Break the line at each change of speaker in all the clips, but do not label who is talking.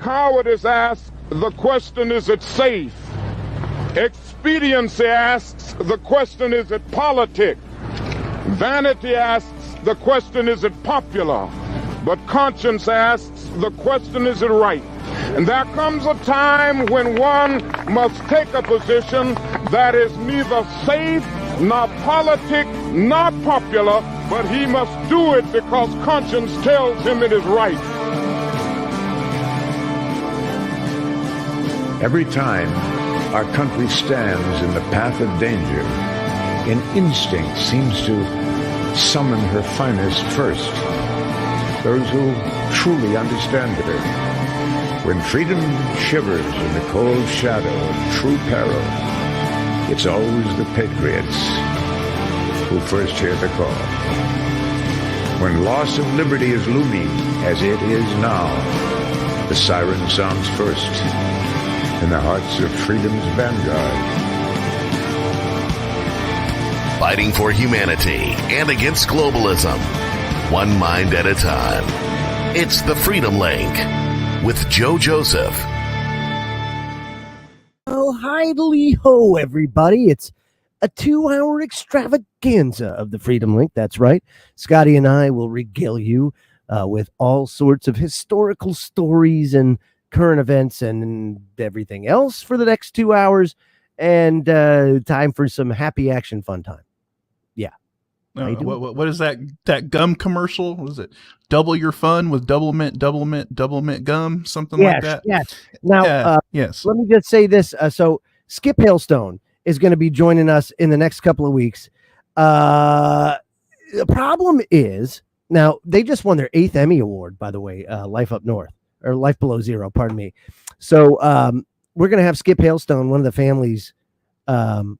Cowardice asks the question, is it safe? Expediency asks the question, is it politic? Vanity asks the question, is it popular? But conscience asks the question, is it right? And there comes a time when one must take a position that is neither safe, nor politic, nor popular, but he must do it because conscience tells him it is right.
Every time our country stands in the path of danger, an instinct seems to summon her finest first, those who truly understand her. When freedom shivers in the cold shadow of true peril, it's always the patriots who first hear the call. When loss of liberty is looming, as it is now, the siren sounds first in the hearts of freedom's vanguard.
Fighting for humanity and against globalism, one mind at a time. It's the Freedom Link with Joe Joseph.
Oh, hi-de-ho, everybody. It's a 2-hour extravaganza of the Freedom Link. That's right. Scotty and I will regale you with all sorts of historical stories and current events and everything else for the next 2 hours, and time for some happy action fun time. Yeah.
What is that gum commercial? Was it double your fun with double mint gum? Something like that?
Yes. Now,
yes.
Let me just say this. So Skip Hailstone is going to be joining us in the next couple of weeks. The problem is, now they just won their 8th Emmy Award, by the way, Life Up North. Or Life Below Zero, pardon me. So we're gonna have Skip Hailstone, one of the families, on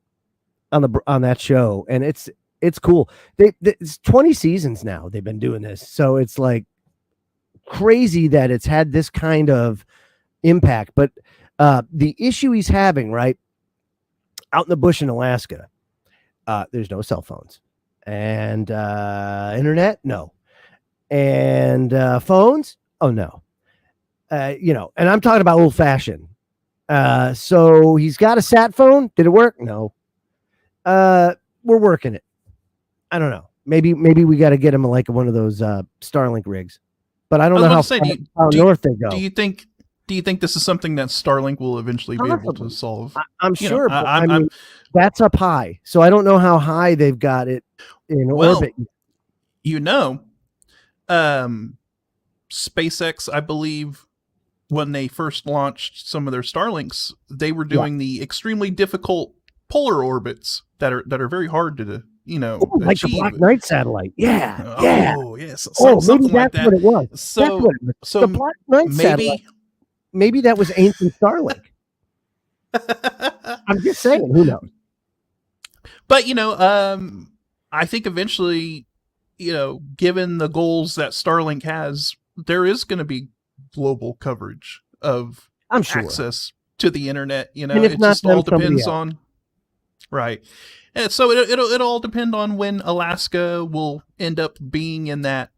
that show, and it's cool. It's 20 seasons now they've been doing this, so it's like crazy that it's had this kind of impact. But the issue he's having right out in the bush in Alaska, there's no cell phones and internet, no, and phones, oh no. And I'm talking about old fashioned. So he's got a sat phone. Did it work? No. We're working it. I don't know. Maybe we got to get him like one of those Starlink rigs. But I don't know how north they go.
Do you think this is something that Starlink will eventually be able to solve?
I'm sure. I mean, that's up high. So I don't know how high they've got it in orbit.
SpaceX, I believe, when they first launched some of their Starlinks, they were doing the extremely difficult polar orbits that are very hard to
like
achieve.
the Black Knight satellite. Yeah.
Oh, yes.
Maybe that's what it was.
So
the Black Knight satellite. Maybe that was ancient Starlink. I'm just saying, who knows?
But I think eventually, given the goals that Starlink has, there is going to be global coverage of access to the internet. It just all depends on right. And so it'll all depend on when Alaska will end up being in that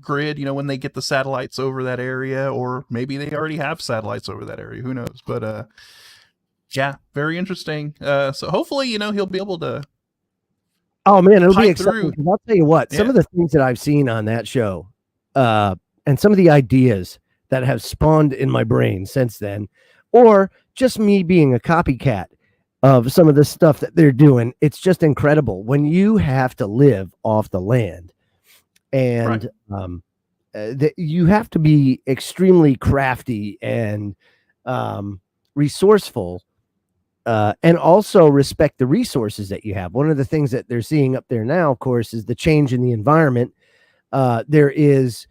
grid, when they get the satellites over that area, or maybe they already have satellites over that area. Who knows? But yeah, very interesting. So hopefully, he'll be able to.
Oh man, it'll be exciting. I'll tell you what, some of the things that I've seen on that show, and some of the ideas that have spawned in my brain since then, or just me being a copycat of some of the stuff that they're doing. It's just incredible when you have to live off the land, and you have to be extremely crafty and resourceful, and also respect the resources that you have. One of the things that they're seeing up there now, of course, is the change in the environment. There is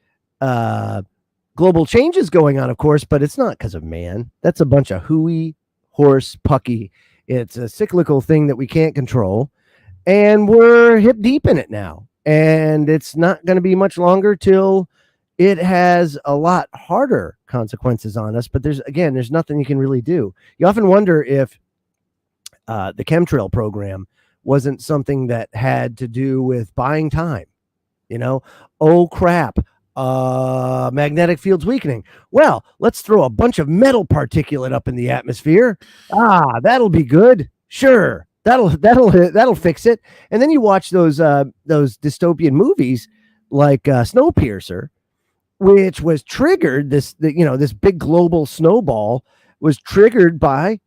global changes going on, of course, but it's not because of man. That's a bunch of hooey, horse, pucky. It's a cyclical thing that we can't control, and we're hip deep in it now. And it's not going to be much longer till it has a lot harder consequences on us. But there's nothing you can really do. You often wonder if the chemtrail program wasn't something that had to do with buying time. Oh crap, magnetic fields weakening. Well, let's throw a bunch of metal particulate up in the atmosphere. That'll be good. Sure. That'll fix it. And then you watch those dystopian movies like Snowpiercer, which was triggered, this big global snowball was triggered by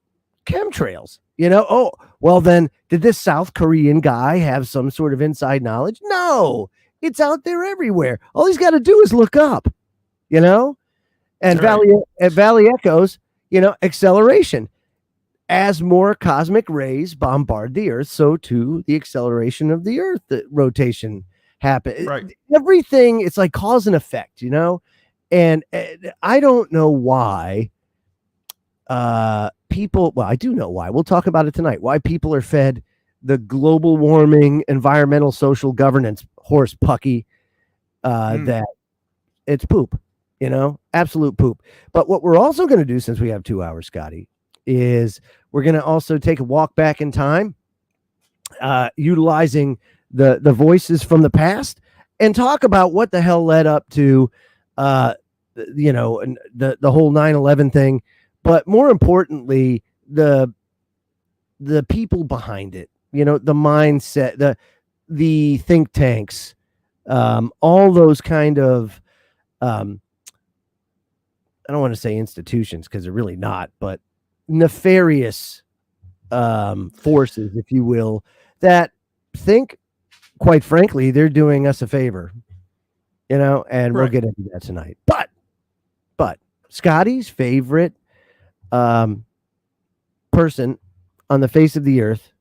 chemtrails. Oh, well then, did this South Korean guy have some sort of inside knowledge? No, it's out there everywhere. All he's got to do is look up, and right. Valley Echoes, acceleration. As more cosmic rays bombard the Earth, so too the acceleration of the Earth, the rotation happen.
Right.
Everything, it's like cause and effect, and I don't know why people, well, I do know why. We'll talk about it tonight. Why people are fed the global warming, environmental, social governance horse pucky, that it's poop, absolute poop. But what we're also going to do, since we have 2 hours, Scotty, is we're going to also take a walk back in time, utilizing the voices from the past, and talk about what the hell led up to, the whole 9/11 thing. But more importantly, the people behind it, the mindset, the think tanks, all those kind of, I don't want to say institutions because they're really not, but nefarious forces, if you will, that think, quite frankly, they're doing us a favor, and right. We'll get into that tonight. But Scotty's favorite person on the face of the earth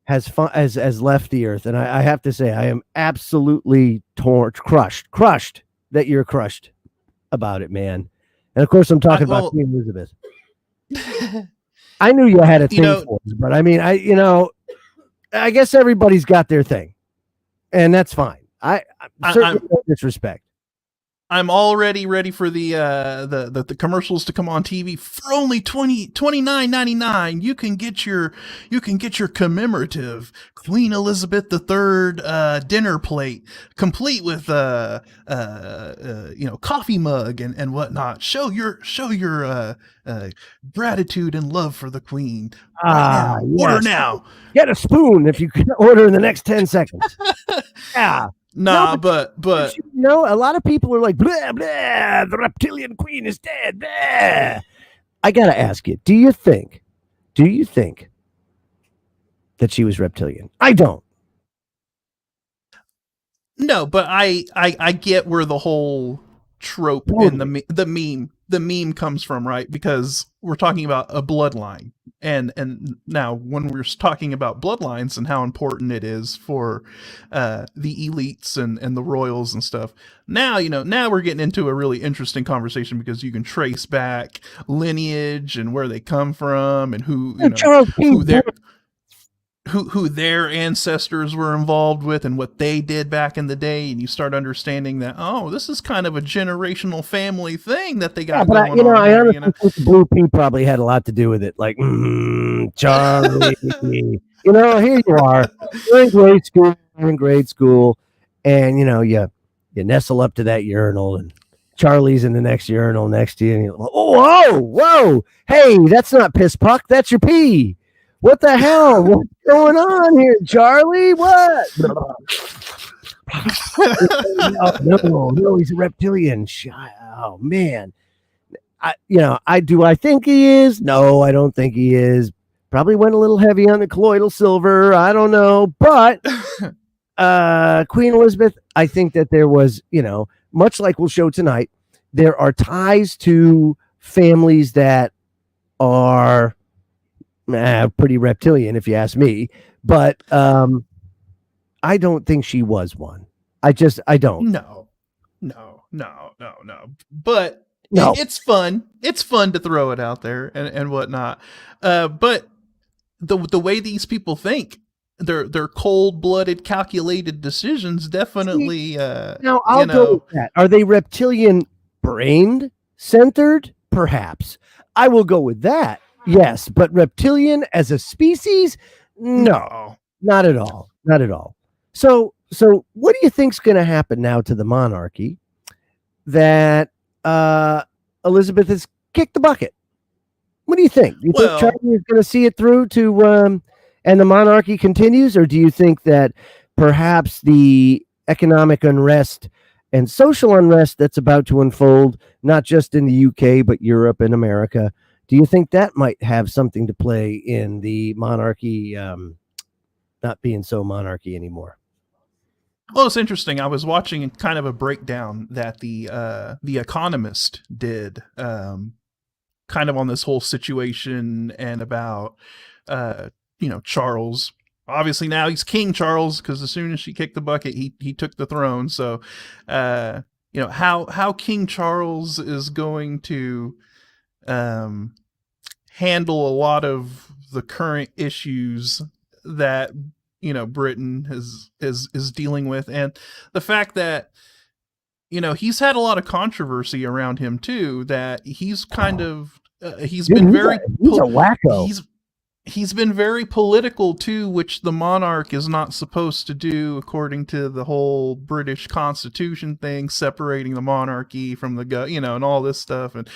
has left the earth, and I have to say I am absolutely crushed that you're crushed about it, man. And of course I'm talking about Queen Elizabeth. I knew you had a thing for it, but I mean, I guess everybody's got their thing, and that's fine. I certainly no disrespect.
I'm already ready for the commercials to come on TV for only $29.99. You can get your commemorative Queen Elizabeth III dinner plate, complete with coffee mug and whatnot. Show your gratitude and love for the Queen. Right now.
Yes.
Order now.
Get a spoon if you can order in the next 10 seconds. Yeah.
Nah, but
a lot of people are like, blah, blah, the reptilian queen is dead. Blah. I gotta ask you, do you think that she was reptilian? I don't.
No, but I get where the whole trope in the meme comes from, right? Because we're talking about a bloodline, and now when we're talking about bloodlines and how important it is for the elites and the royals and stuff, now we're getting into a really interesting conversation, because you can trace back lineage and where they come from and who their ancestors were involved with and what they did back in the day, and you start understanding that, this is kind of a generational family thing that they got going on.
I honestly think the Blue Pea probably had a lot to do with it. Like, Charlie, here you are, you're in grade school, and you nestle up to that urinal, and Charlie's in the next urinal next to you, and you're like, whoa, hey, that's not piss puck, that's your pee. What the hell? What's going on here, Charlie? What? No, he's a reptilian. Oh man. I think he is. No, I don't think he is. Probably went a little heavy on the colloidal silver. I don't know. But Queen Elizabeth, I think that there was, much like we'll show tonight, there are ties to families that are pretty reptilian, if you ask me. But I don't think she was one. I don't.
No. But no. It's fun. It's fun to throw it out there and whatnot. But the way these people think, their cold-blooded, calculated decisions definitely.
Now I'll go with that. Are they reptilian brained, centered? Perhaps. I will go with that. Yes, but reptilian as a species? No, not at all. Not at all. So what do you think's going to happen now to the monarchy that Elizabeth has kicked the bucket? What do you think? Do you think
Well,
Charlie is going to see it through to, and the monarchy continues, or do you think that perhaps the economic unrest and social unrest that's about to unfold, not just in the UK but Europe and America, do you think that might have something to play in the monarchy not being so monarchy anymore?
well, it's interesting. I was watching kind of a breakdown that the Economist did, kind of on this whole situation and about, Charles. Obviously now he's King Charles because as soon as she kicked the bucket, he took the throne. So, how King Charles is going to um, handle a lot of the current issues that Britain is dealing with, and the fact that he's had a lot of controversy around him too. That he's kind of he's
Dude,
been
he's a wacko.
He's been very political too, which the monarch is not supposed to do according to the whole British Constitution thing, separating the monarchy from the and all this stuff, and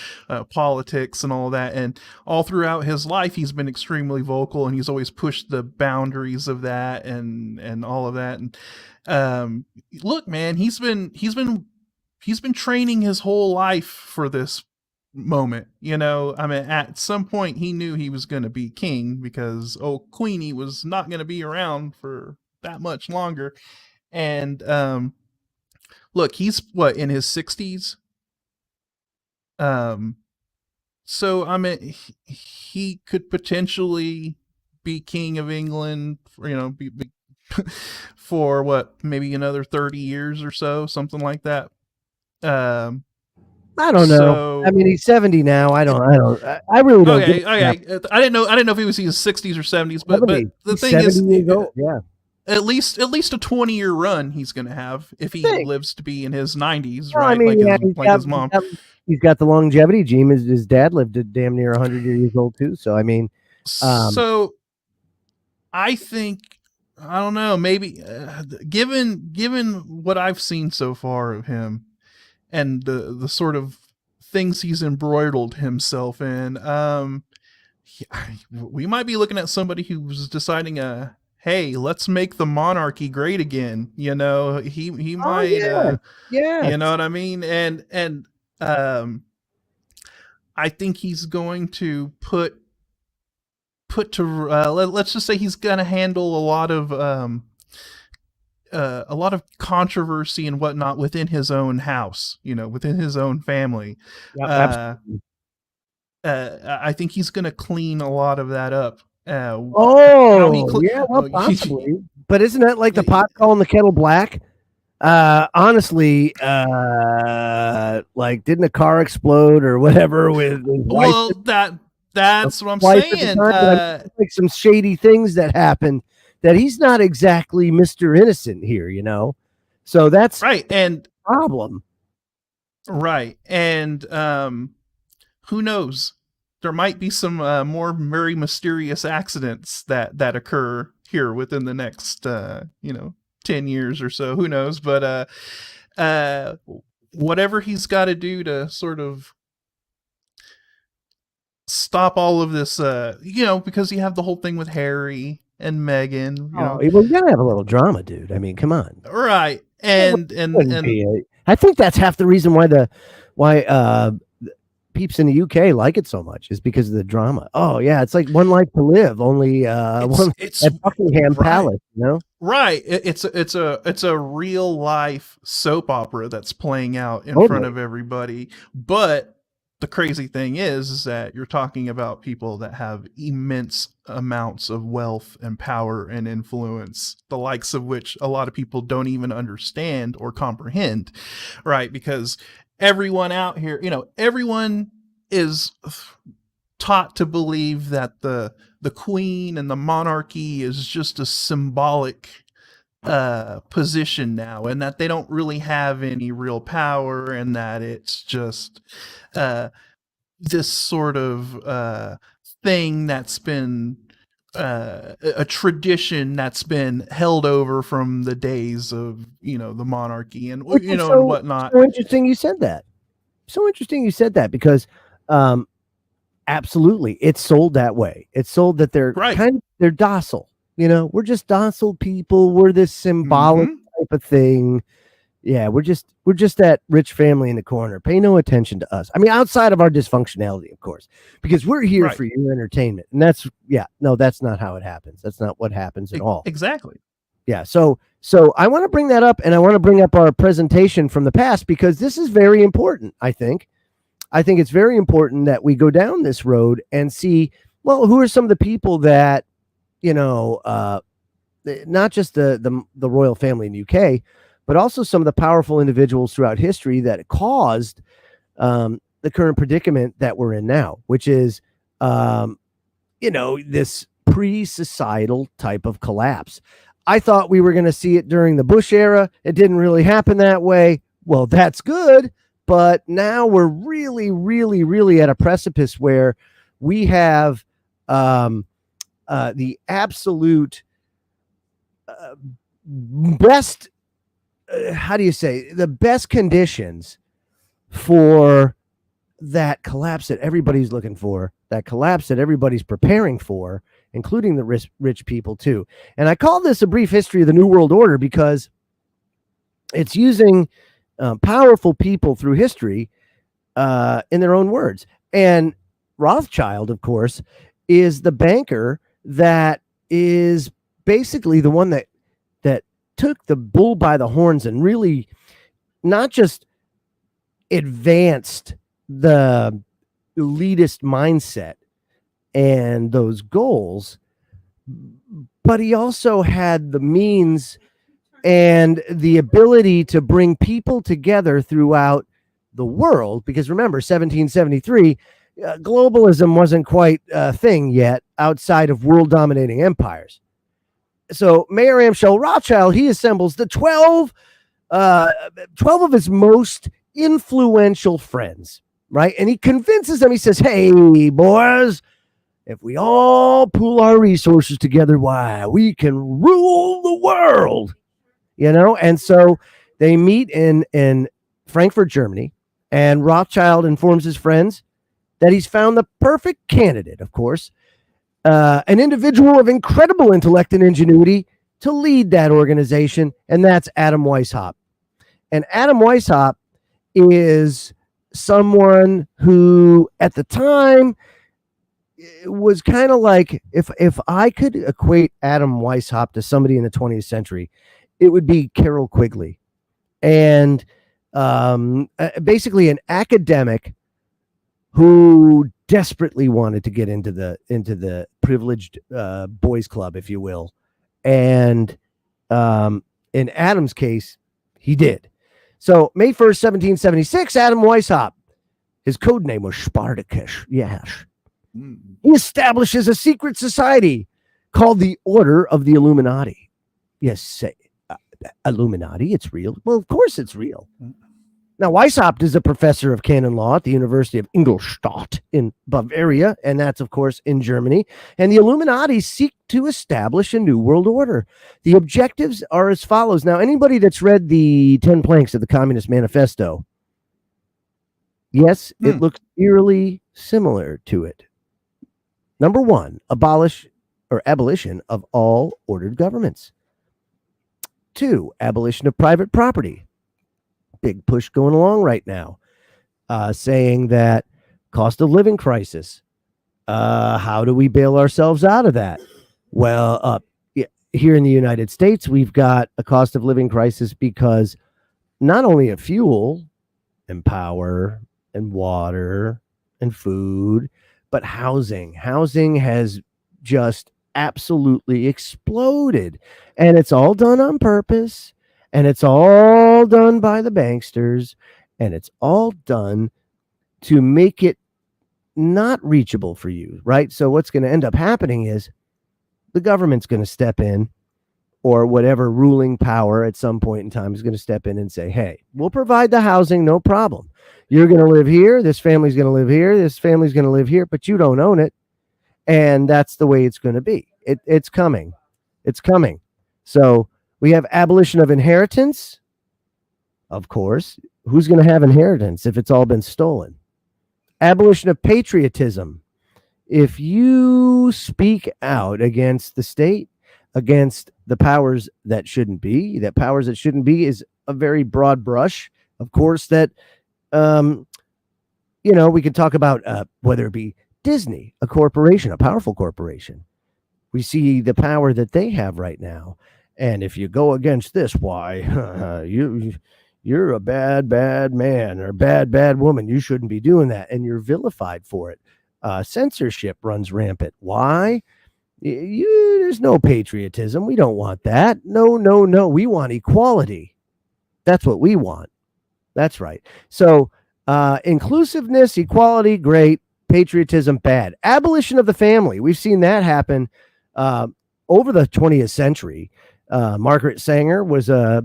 politics and all that. And all throughout his life, he's been extremely vocal, and he's always pushed the boundaries of that and all of that. And look, man, he's been training his whole life for this moment. I mean, at some point he knew he was going to be king because Queenie was not going to be around for that much longer. And look, he's what, in his 60s. So I mean, he could potentially be king of England, be for what, maybe another 30 years or so, something like that.
I don't know.
So,
I mean, he's 70 now. I really don't.
Okay. I didn't know if he was in his 60s or 70s, but the
he's
thing is,
70 years old. Yeah.
at least a 20-year run he's going to have if he lives to be in his 90s,
Well,
right?
I mean,
His mom.
He's got the longevity gene. His dad lived at damn near 100 years old too. So I mean,
so I think, I don't know, maybe given what I've seen so far of him and the sort of things he's embroiled himself in, we might be looking at somebody who's deciding hey, let's make the monarchy great again. He might,
yeah.
you know what I mean? And I think he's going to put to let's just say he's going to handle a lot of controversy and whatnot within his own house, within his own family.
Yep,
I think he's going to clean a lot of that up.
Possibly. But isn't that like the pot calling the kettle black? Honestly, like, didn't a car explode or whatever with his wife?
Well, that's what I'm saying.
Like some shady things that happened that he's not exactly Mr. Innocent here, So that's
right, and
the problem.
Right, and who knows? There might be some more very mysterious accidents that occur here within the next 10 years or so. Who knows? But whatever he's got to do to sort of stop all of this, because you have the whole thing with Harry and Meghan.
Well, you gotta have a little drama, dude. I mean, come on.
Right, and
I think that's half the reason why peeps in the UK like it so much is because of the drama. Oh yeah, it's like One Life to Live, only it's at Buckingham Palace,
Right. It's a real life soap opera that's playing out in front of everybody. But the crazy thing is that you're talking about people that have immense amounts of wealth and power and influence, the likes of which a lot of people don't even understand or comprehend, right? Because everyone out here, everyone is taught to believe that the queen and the monarchy is just a symbolic position now, and that they don't really have any real power, and that it's just this sort of thing that's been a tradition that's been held over from the days of the monarchy and and whatnot.
So interesting you said that. So interesting you said that because absolutely it's sold that way. It's sold that they're they're docile. We're just docile people. We're this symbolic type of thing. Yeah, we're just that rich family in the corner. Pay no attention to us. I mean, outside of our dysfunctionality, of course, because we're here for your entertainment. And that's not how it happens. That's not what happens at all.
Exactly.
Yeah. So I want to bring that up, and I want to bring up our presentation from the past because this is very important. I think it's very important that we go down this road and see, well, who are some of the people that, not just the royal family in the UK, but also some of the powerful individuals throughout history that caused the current predicament that we're in now, which is, this pre-societal type of collapse. I thought we were going to see it during the Bush era. It didn't really happen that way. Well, that's good. But now we're really, really, really at a precipice where we have the absolute best, the best conditions for that collapse that everybody's looking for, that collapse that everybody's preparing for, including the rich people too. And I call this a brief history of the New World Order because it's using powerful people through history in their own words. And Rothschild, of course, is the banker that is basically the one that took the bull by the horns and really not just advanced the elitist mindset and those goals, but he also had the means and the ability to bring people together throughout the world. Because remember, 1773, globalism wasn't quite a thing yet outside of world dominating empires. So Mayer Amschel Rothschild, he assembles the 12 of his most influential friends, right? And he convinces them, he says, hey, boys, if we all pool our resources together, why, we can rule the world, And so they meet in Frankfurt, Germany, and Rothschild informs his friends that he's found the perfect candidate, of course, an individual of incredible intellect and ingenuity to lead that organization, and that's Adam Weishaupt. And Adam Weishaupt is someone who, at the time, was kind of like, if I could equate Adam Weishaupt to somebody in the 20th century, it would be Carroll Quigley, and basically an academic who desperately wanted to get into the privileged boys club, if you will. And in Adam's case, he did. So May 1st, 1776, Adam Weishaupt, his code name was Spartacus. Yes. He establishes a secret society called the Order of the Illuminati. Yes, say Illuminati, it's real. Well, of course it's real. Now, Weishaupt is a professor of canon law at the University of Ingolstadt in Bavaria, and that's, of course, in Germany. And the Illuminati seek to establish a new world order. The objectives are as follows. Now, anybody that's read the 10 planks of the Communist Manifesto, yes, it looks eerily similar to it. Number one, abolition of all ordered governments. 2, abolition of private property. Big push going along right now, saying that cost of living crisis. How do we bail ourselves out of that? Well, here in the United States, we've got a cost of living crisis because not only of fuel and power and water and food, but housing. Housing has just absolutely exploded, and it's all done on purpose. And it's all done by the banksters, and it's all done to make it not reachable for you, right? So what's going to end up happening is the government's going to step in, or whatever ruling power at some point in time is going to step in and say, hey, we'll provide the housing, no problem. You're going to live here. This family's going to live here. This family's going to live here, but you don't own it. And that's the way it's going to be. It's coming. It's coming. So we have abolition of inheritance. Of course, who's going to have inheritance if it's all been stolen? Abolition of patriotism. If you speak out against the state, against the powers that shouldn't be, that powers that shouldn't be is a very broad brush. Of course, that, we can talk about whether it be Disney, a corporation, a powerful corporation. We see the power that they have right now. And if you go against this, why? You're a bad man or bad woman. You shouldn't be doing that. And you're vilified for it. Censorship runs rampant. Why? There's no patriotism. We don't want that. No. We want equality. That's what we want. That's right. So inclusiveness, equality, great. Patriotism, bad. Abolition of the family. We've seen that happen over the 20th century. Margaret Sanger was a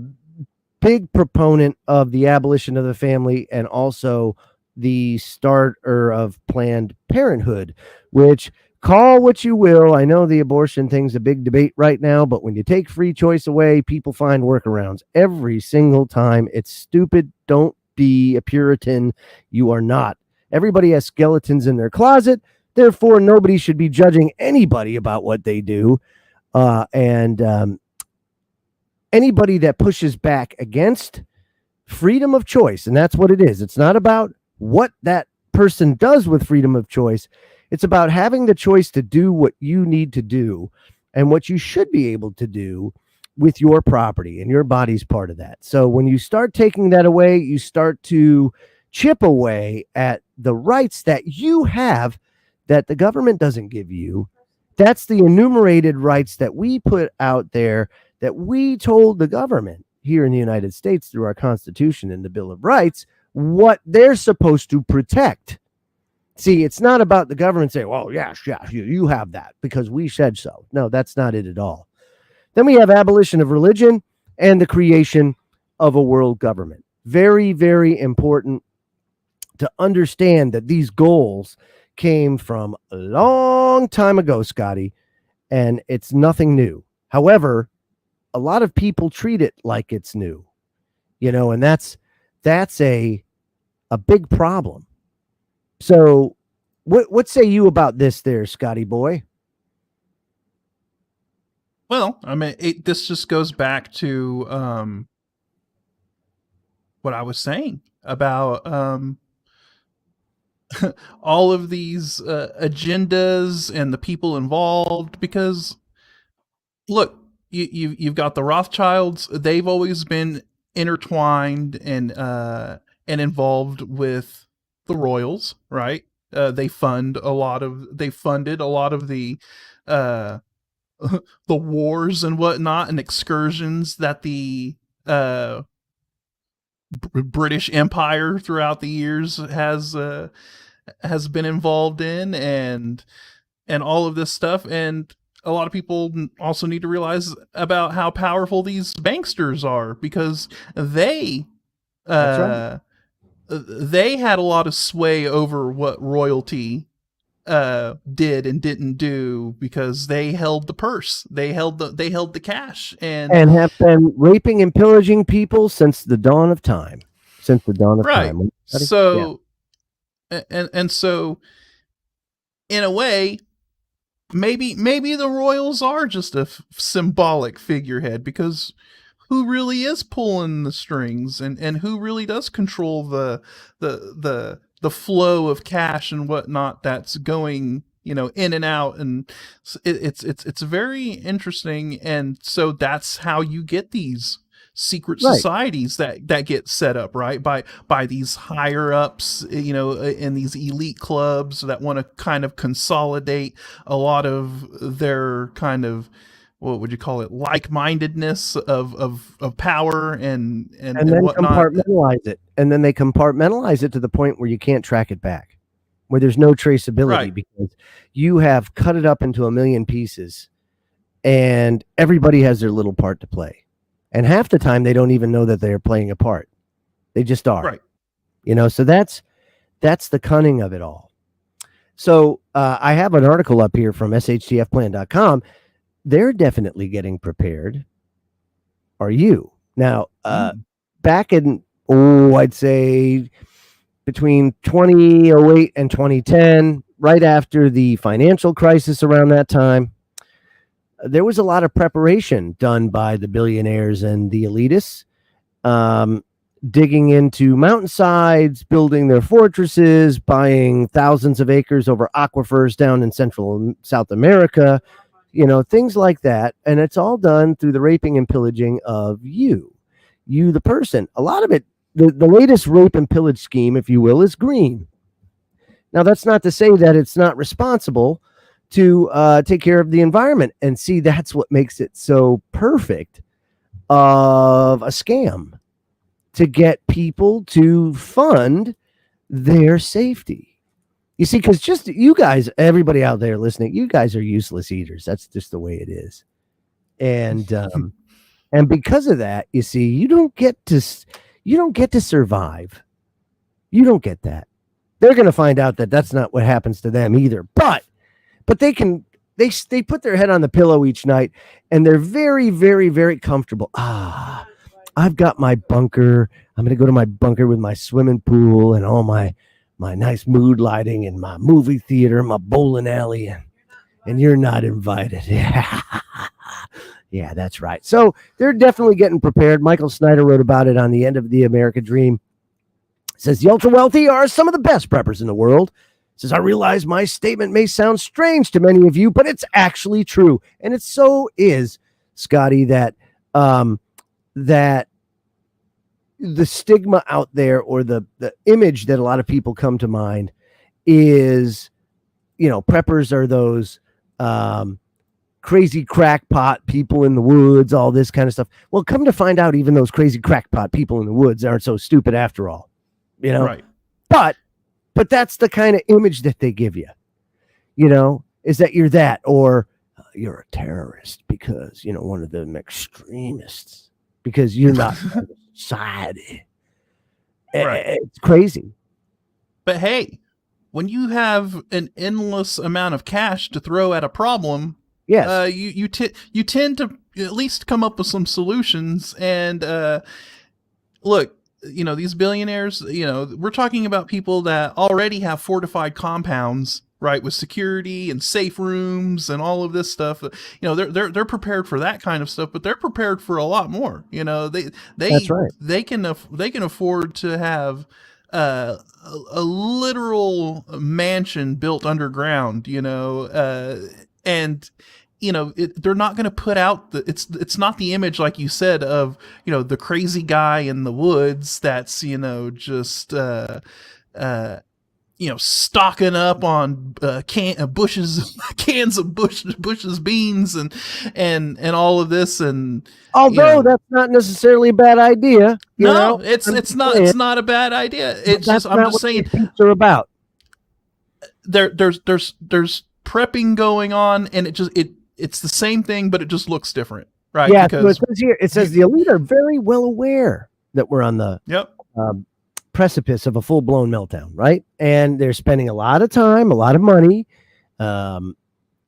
big proponent of the abolition of the family and also the starter of Planned Parenthood, which, call what you will. I know the abortion thing's a big debate right now, but when you take free choice away, people find workarounds every single time. It's stupid. Don't be a Puritan. You are not. Everybody has skeletons in their closet. Therefore, nobody should be judging anybody about what they do. And anybody that pushes back against freedom of choice, and that's what it is. It's not about what that person does with freedom of choice. It's about having the choice to do what you need to do and what you should be able to do with your property, and your body's part of that. So when you start taking that away, you start to chip away at the rights that you have that the government doesn't give you. That's the enumerated rights that we put out there, that we told the government here in the United States through our Constitution and the Bill of Rights what they're supposed to protect. See, it's not about the government saying, well, yeah, you have that because we said so. No, that's not it at all. Then we have abolition of religion and the creation of a world government. Very, very important to understand that these goals came from a long time ago, Scotty, and it's nothing new. However, a lot of people treat it like it's new, and that's a big problem. So what say you about this there, Scotty boy?
Well, I mean, this just goes back to what I was saying about all of these agendas and the people involved. Because, look, you've got the Rothschilds. They've always been intertwined and involved with the royals, right? They funded a lot of the the wars and whatnot and excursions that the British Empire throughout the years has been involved in, and all of this stuff. And a lot of people also need to realize about how powerful these banksters are, because they
That's right.
they had a lot of sway over what royalty did and didn't do, because they held the purse, they held the cash, and
have been raping and pillaging people since the dawn of time.
Right.
Time.
So, yeah. and so, in a way, maybe the royals are just a symbolic figurehead, because who really is pulling the strings, and who really does control the flow of cash and whatnot that's going, in and out. And it's very interesting. And so that's how you get these secret societies that get set up, right, by these higher ups, in these elite clubs that want to kind of consolidate a lot of their kind of, what would you call it, like-mindedness of power and then whatnot.
Compartmentalize it. And then they compartmentalize it to the point where you can't track it back, where there's no traceability,
right,
because you have cut it up into a million pieces and everybody has their little part to play. And half the time they don't even know that they're playing a part. They just are.
Right.
So that's the cunning of it all. So I have an article up here from shtfplan.com they're definitely getting prepared. Are you? Now, back in, I'd say between 2008 and 2010, right after the financial crisis around that time, there was a lot of preparation done by the billionaires and the elitists, digging into mountainsides, building their fortresses, buying thousands of acres over aquifers down in Central and South America, things like that. And it's all done through the raping and pillaging of you, the person. A lot of it, the latest rape and pillage scheme, if you will, is green. Now, that's not to say that it's not responsible to take care of the environment. And see, that's what makes it so perfect of a scam, to get people to fund their safety. You see, because just you guys, everybody out there listening, you guys are useless eaters. That's just the way it is. And and because of that, you see, you don't get to survive. You don't get that. They're going to find out that that's not what happens to them either. But they put their head on the pillow each night, and they're very, very, very comfortable. I've got my bunker. I'm going to go to my bunker with my swimming pool and all my nice mood lighting and my movie theater, my bowling alley, and you're not invited. Yeah, that's right. So they're definitely getting prepared. Michael Snyder wrote about it on The End of the America Dream. Says the ultra wealthy are some of the best preppers in the world. Says, I realize my statement may sound strange to many of you, but it's actually true. And it so is, Scotty, that that the stigma out there, or the image that a lot of people come to mind, is, preppers are those crazy crackpot people in the woods, all this kind of stuff. Well, come to find out, even those crazy crackpot people in the woods aren't so stupid after all, Right. But that's the kind of image that they give you, is that you're that, or you're a terrorist because, one of them extremists, because you're not society. Right. It's crazy.
But hey, when you have an endless amount of cash to throw at a problem,
yes,
you tend to at least come up with some solutions. And look, these billionaires, we're talking about people that already have fortified compounds, right, with security and safe rooms and all of this stuff. They're prepared for that kind of stuff, but they're prepared for a lot more.
That's right.
They can afford to have a literal mansion built underground, and they're not going to put out it's not the image, like you said, of the crazy guy in the woods that's just stocking up on cans of Bush's beans and all of this. And
although that's not necessarily a bad idea,
it's not a bad idea. It's just, I'm just saying,
they're about.
There's prepping going on, and it's the same thing, but it just looks different, right?
Yeah, because so it says here, the elite are very well aware that we're on the precipice of a full-blown meltdown, right? And they're spending a lot of time, a lot of money. There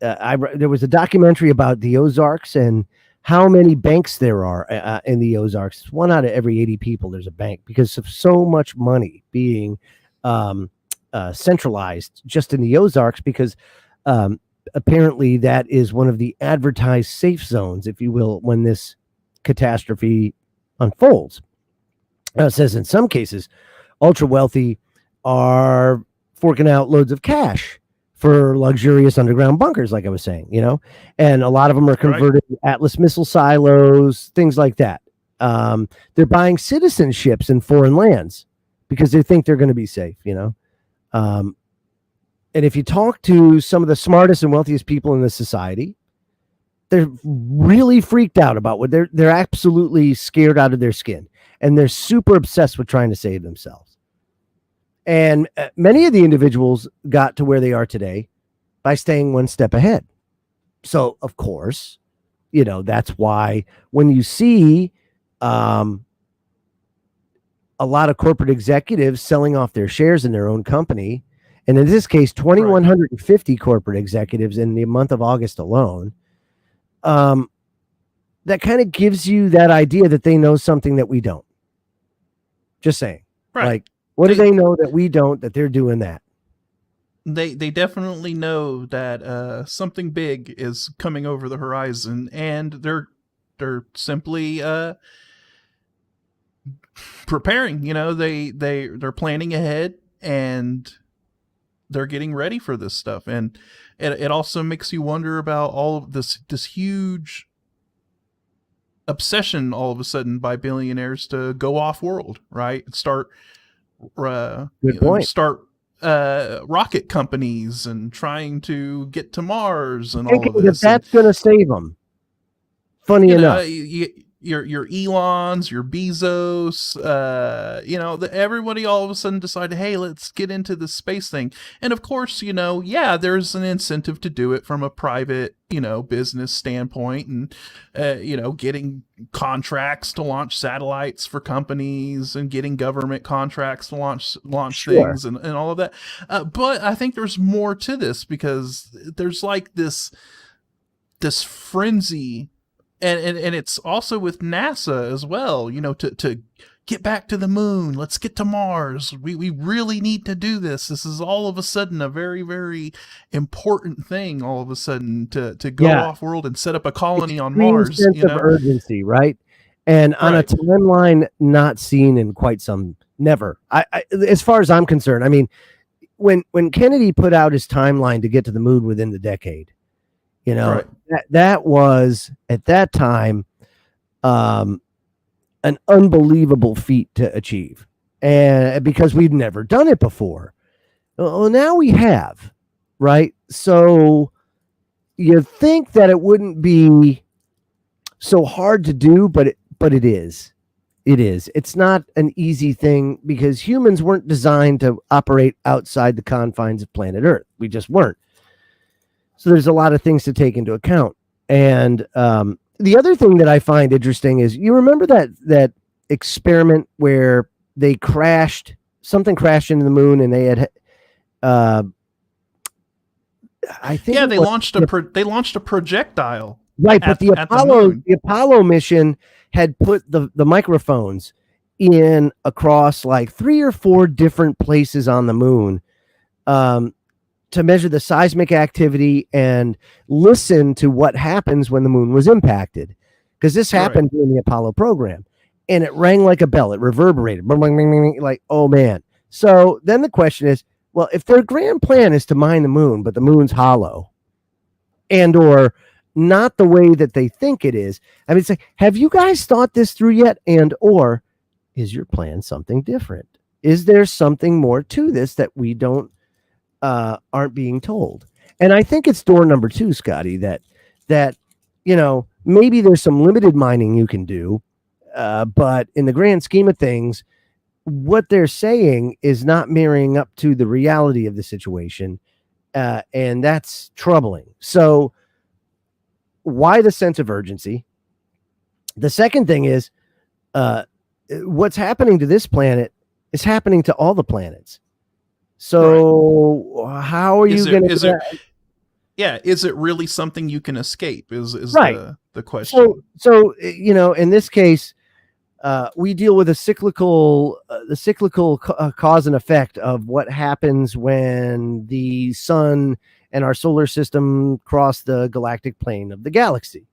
was a documentary about the Ozarks and how many banks there are in the Ozarks. 1 out of every 80 people, there's a bank, because of so much money being centralized just in the Ozarks, because apparently that is one of the advertised safe zones, if you will, when this catastrophe unfolds. It says in some cases, ultra wealthy are forking out loads of cash for luxurious underground bunkers, like I was saying, and a lot of them are converted to Atlas missile silos, things like that. They're buying citizenships in foreign lands because they think they're going to be safe, and if you talk to some of the smartest and wealthiest people in this society, they're really freaked out about what they're absolutely scared out of their skin, and they're super obsessed with trying to save themselves. And many of the individuals got to where they are today by staying one step ahead. So, of course, that's why when you see a lot of corporate executives selling off their shares in their own company, and in this case, 2,150 corporate executives in the month of August alone, that kind of gives you that idea that they know something that we don't. Just saying.
Right.
Like, what do they know that we don't, that they're doing that?
They definitely know that something big is coming over the horizon, and they're simply preparing. They're planning ahead, and they're getting ready for this stuff. And it also makes you wonder about all of this huge obsession all of a sudden by billionaires to go off world, right? Start
Good point.
Start rocket companies and trying to get to Mars and all of this.
That's going to save them. Funny enough.
Your Elons, your Bezos, everybody all of a sudden decided, hey, let's get into this space thing. And of course, there's an incentive to do it from a private, business standpoint, and, getting contracts to launch satellites for companies and getting government contracts to launch
Sure.
things and all of that. But I think there's more to this, because there's like this frenzy. And it's also with NASA as well, to get back to the moon. Let's get to Mars. We really need to do this. This is all of a sudden a very, very important thing all of a sudden to go off world and set up a colony on Mars.
Sense of urgency, right? And on a timeline not seen in quite some, never. I as far as I'm concerned, I mean, when Kennedy put out his timeline to get to the moon within the decade, that was at that time an unbelievable feat to achieve, and because we'd never done it before. Well, now we have, right? So you think that it wouldn't be so hard to do, but it is. It is. It's not an easy thing, because humans weren't designed to operate outside the confines of planet Earth. We just weren't. So there's a lot of things to take into account. And the other thing that I find interesting is, you remember that experiment where something crashed into the moon, and they had, I think,
they launched a projectile.
Right, but the Apollo mission had put the microphones in across like 3 or 4 different places on the moon, to measure the seismic activity and listen to what happens when the moon was impacted. Because this happened during the Apollo program, and it rang like a bell. It reverberated, like, oh man. So then the question is, well, if their grand plan is to mine the moon, but the moon's hollow, and or not the way that they think it is, I mean, it's like, have you guys thought this through yet? And or is your plan something different? Is there something more to this that we aren't being told? And I think it's door number 2, Scotty, that maybe there's some limited mining you can do, but in the grand scheme of things, what they're saying is not marrying up to the reality of the situation, and that's troubling. So why the sense of urgency? The second thing is, what's happening to this planet is happening to all the planets. So how are you going to?
Is it really something you can escape? Is the question?
So in this case, we deal with the cyclical cause and effect of what happens when the sun and our solar system cross the galactic plane of the galaxy.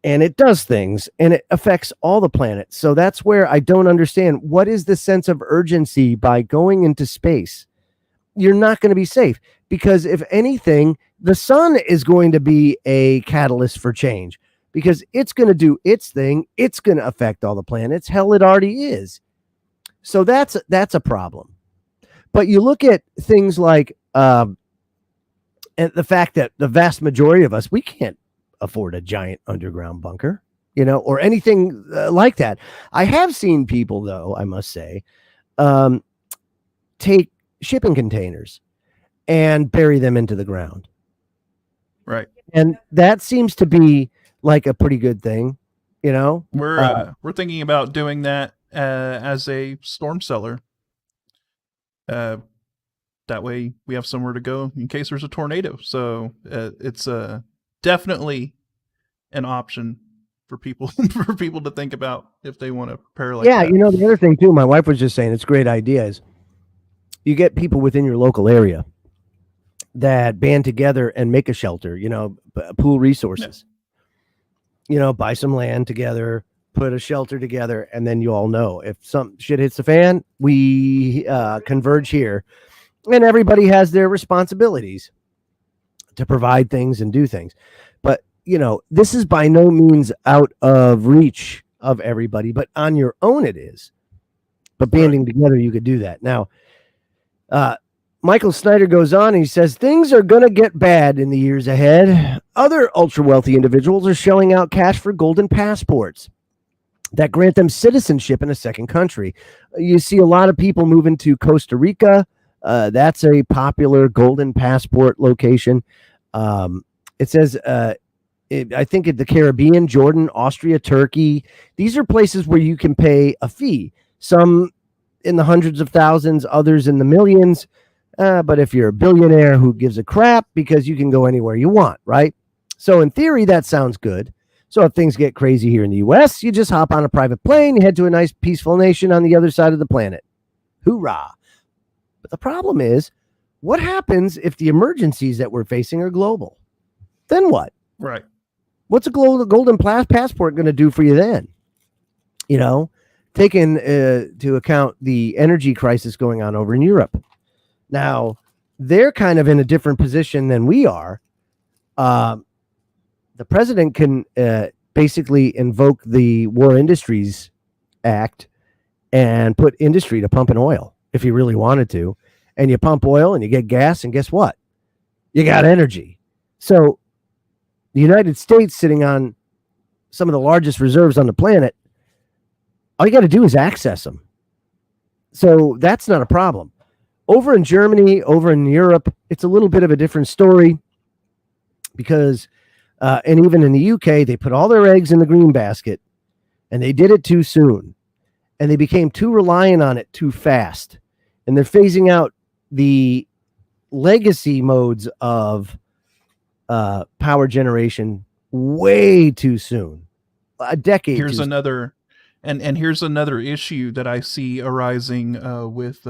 And it does things, and it affects all the planets. So that's where I don't understand. What is the sense of urgency by going into space? You're not going to be safe, because if anything, the sun is going to be a catalyst for change, because it's going to do its thing. It's going to affect all the planets. Hell, it already is. So that's a problem. But you look at things like, and the fact that the vast majority of us, we can't afford a giant underground bunker, or anything like that. I have seen people, though, I must say, take shipping containers and bury them into the ground.
Right.
And that seems to be like a pretty good thing,
We're thinking about doing that as a storm cellar. That way we have somewhere to go in case there's a tornado. So it's definitely an option for people for people to think about if they want to pair like
Yeah,
that.
you know, the other thing too, my wife was just saying, it's a great idea, is you get people within your local area that band together and make a shelter, you know, pool resources, you know, buy some land together, put a shelter together, and then you all know if some shit hits the fan, we converge here, and everybody has their responsibilities to provide things and do things. But, you know, this is by no means out of reach of everybody, but on your own it is. But banding together, you could do that. Now, Michael Snyder goes on and he says, things are going to get bad in the years ahead. Other ultra wealthy individuals are shelling out cash for golden passports that grant them citizenship in a second country. You see a lot of people moving to Costa Rica. That's a popular golden passport location. It says, I think at the Caribbean, Jordan, Austria, Turkey, these are places where you can pay a fee. Some in the hundreds of thousands, others in the millions. But if you're a billionaire, who gives a crap, because you can go anywhere you want, right? So in theory, that sounds good. So if things get crazy here in the U.S., you just hop on a private plane, you head to a nice peaceful nation on the other side of the planet. Hoorah. But the problem is, what happens if the emergencies that we're facing are global? Then what?
Right.
What's a golden passport going to do for you then? You know, taking to account the energy crisis going on over in Europe. Now, they're kind of in a different position than we are. The president can basically invoke the War Industries Act and put industry to pumping oil if he really wanted to. And you pump oil and you get gas, and guess what? You got energy. So the United States, sitting on some of the largest reserves on the planet, all you got to do is access them. So that's not a problem. Over in Germany, over in Europe, it's a little bit of a different story because, and even in the UK, they put all their eggs in the green basket, and they did it too soon, and they became too reliant on it too fast, and they're phasing out the legacy modes of power generation way too soon. A decade.
Here's another, and here's another issue that I see arising with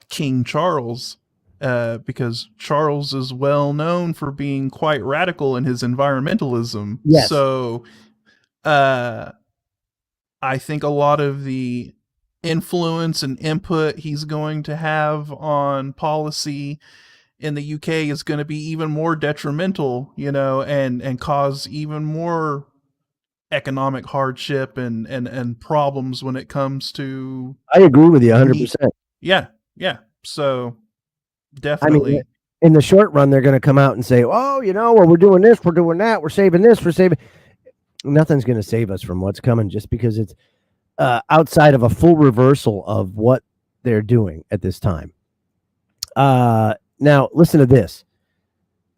King Charles, because Charles is well known for being quite radical in his environmentalism.
Yes.
So I think a lot of the influence and input he's going to have on policy in the UK is going to be even more detrimental, you know, and cause even more economic hardship and problems when it comes to.
I agree with you 100%.
Yeah. So definitely.
I mean, in the short run, they're going to come out and say, oh, you know, well, we're doing this, we're doing that, we're saving this, we're saving. Nothing's going to save us from what's coming just because it's outside of a full reversal of what they're doing at this time. Now, listen to this.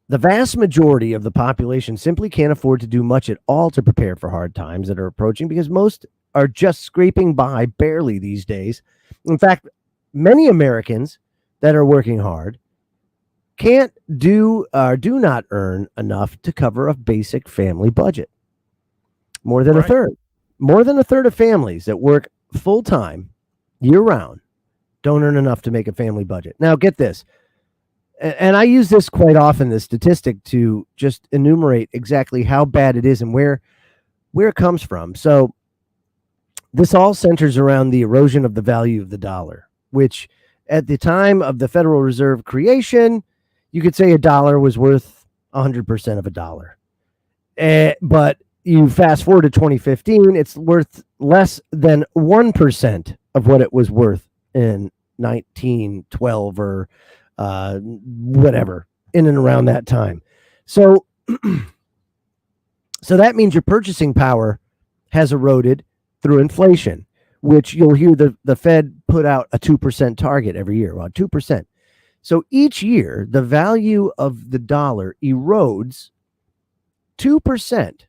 The vast majority of the population simply can't afford to do much at all to prepare for hard times that are approaching because most are just scraping by barely these days. In fact, many Americans that are working hard can't do or do not earn enough to cover a basic family budget. More than a third of families that work full time year round don't earn enough to make a family budget. Now, get this. And I use this quite often, this statistic, to just enumerate exactly how bad it is and where it comes from. So this all centers around the erosion of the value of the dollar, which at the time of the Federal Reserve creation, you could say a dollar was worth 100% of a dollar. But you fast forward to 2015, it's worth less than 1% of what it was worth in 1912 or whatever, in and around that time. So that means your purchasing power has eroded through inflation, which you'll hear the Fed put out a 2% target every year, about 2%. So each year, the value of the dollar erodes 2%.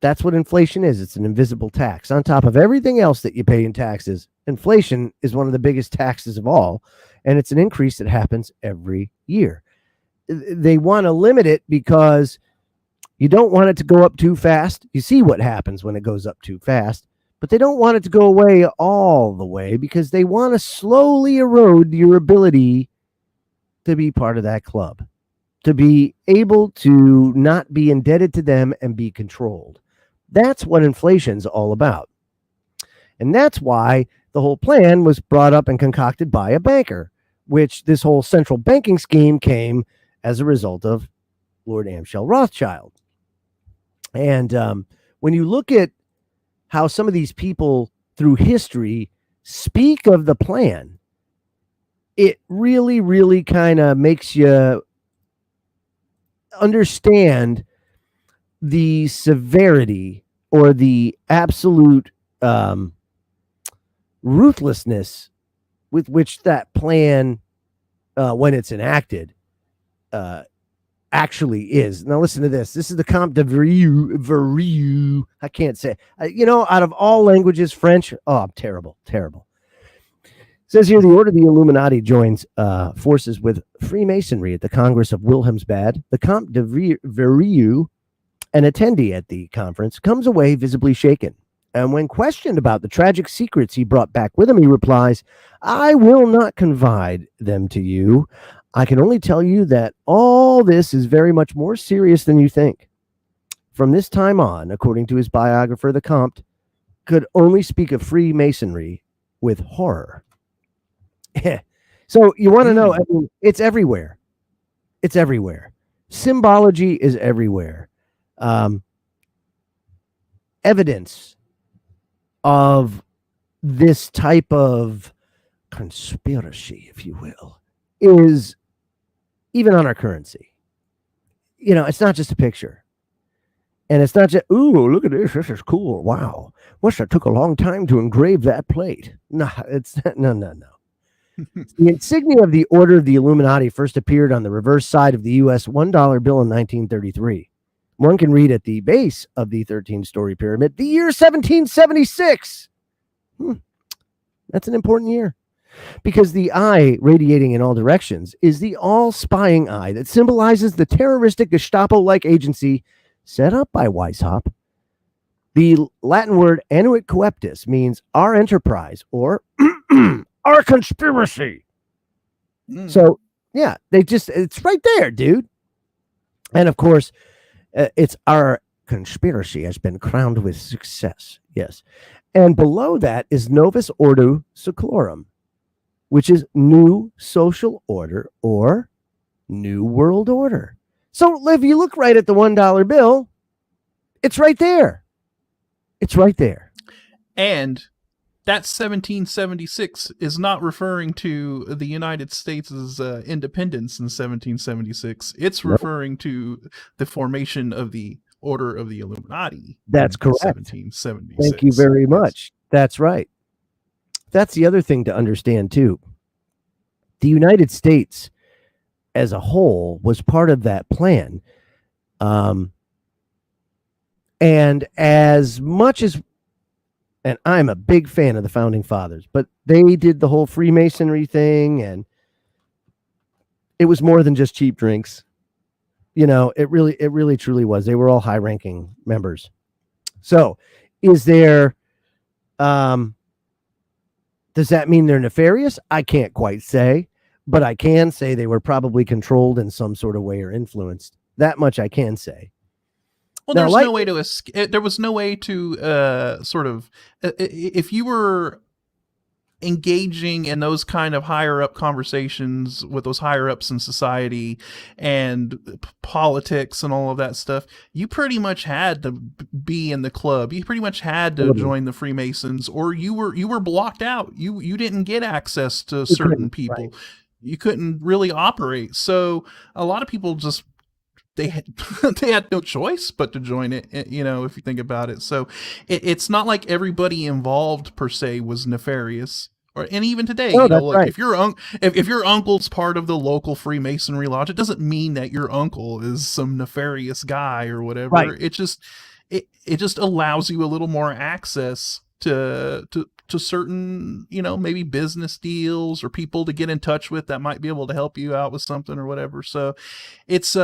That's what inflation is. It's an invisible tax. On top of everything else that you pay in taxes, inflation is one of the biggest taxes of all, and it's an increase that happens every year. They want to limit it because You don't want it to go up too fast. You see what happens when it goes up too fast, but they don't want it to go away all the way because they want to slowly erode your ability to be part of that club, to be able to not be indebted to them and be controlled. That's what inflation's all about. And that's why the whole plan was brought up and concocted by a banker, which this whole central banking scheme came as a result of Lord Amschel Rothschild. And when you look at how some of these people through history speak of the plan, it really, really kind of makes you understand the severity or the absolute ruthlessness with which that plan, when it's enacted, actually is. Now listen to this. This is the Comte de Verrieux. I can't say. Out of all languages, French. Oh, I'm terrible. It says here the Order of the Illuminati joins forces with Freemasonry at the Congress of Wilhelmsbad. The Comte de Verrieux, an attendee at the conference, comes away visibly shaken. And when questioned about the tragic secrets he brought back with him, he replies, "I will not confide them to you. I can only tell you that all this is very much more serious than you think." From this time on, according to his biographer, the Comte could only speak of Freemasonry with horror. So you want to know, I mean, it's everywhere. It's everywhere. Symbology is everywhere. Evidence of this type of conspiracy, if you will, is even on our currency. It's not just a picture. And it's not just, ooh, look at this. This is cool. Wow. Must have took a long time to engrave that plate. No. The insignia of the Order of the Illuminati first appeared on the reverse side of the U.S. $1 bill in 1933. One can read at the base of the 13-story pyramid, the year 1776. That's an important year. Because the eye radiating in all directions is the all-spying eye that symbolizes the terroristic Gestapo-like agency set up by Weishaupt. The Latin word annuit coeptis means our enterprise or our conspiracy. So, yeah, it's right there, dude. And of course, it's our conspiracy has been crowned with success. Yes. And below that is Novus Ordo Seclorum, which is new social order or new world order. So if you look right at the $1 bill, it's right there. It's right there.
And that 1776 is not referring to the United States' independence in 1776. It's referring to the formation of the Order of the Illuminati.
That's correct.
1776.
Thank you very much. That's right. That's the other thing to understand, too. The United States as a whole was part of that plan. And as much as, and I'm a big fan of the Founding Fathers, but they did the whole Freemasonry thing, and it was more than just cheap drinks. It really truly was. They were all high-ranking members. So is there, does that mean they're nefarious? I can't quite say, but I can say they were probably controlled in some sort of way or influenced. That much I can say.
Well, there's no way to escape. There was no way to sort of, if you were engaging in those kind of higher up conversations with those higher ups in society and politics and all of that stuff, you pretty much had to be in the club. You pretty much had to join the Freemasons, or you were blocked out. You didn't get access to certain people. Right. You couldn't really operate. So a lot of people just, they had no choice but to join it, if you think about it. So it's not like everybody involved per se was nefarious. And even today,
right.
if your uncle's part of the local Freemasonry lodge, it doesn't mean that your uncle is some nefarious guy or whatever. Right. It just allows you a little more access to certain, maybe business deals or people to get in touch with that might be able to help you out with something or whatever. So it's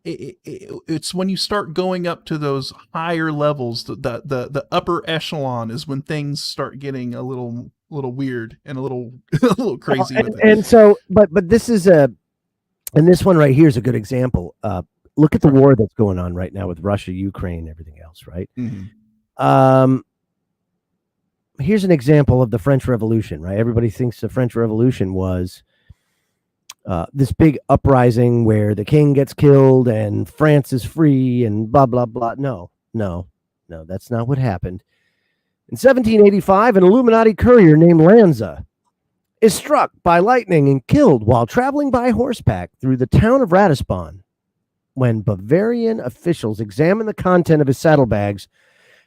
it's when you start going up to those higher levels, the upper echelon is when things start getting a little weird and a little a little crazy with it.
And so, but this is and this one right here is a good example. Look at the war that's going on right now with Russia, Ukraine, everything else, right?
Mm-hmm.
Here's an example of the French Revolution, right? Everybody thinks the French Revolution was this big uprising where the king gets killed and France is free and blah, blah, blah. No, that's not what happened. In 1785, an Illuminati courier named Lanza is struck by lightning and killed while traveling by horseback through the town of Ratisbon. When Bavarian officials examine the content of his saddlebags,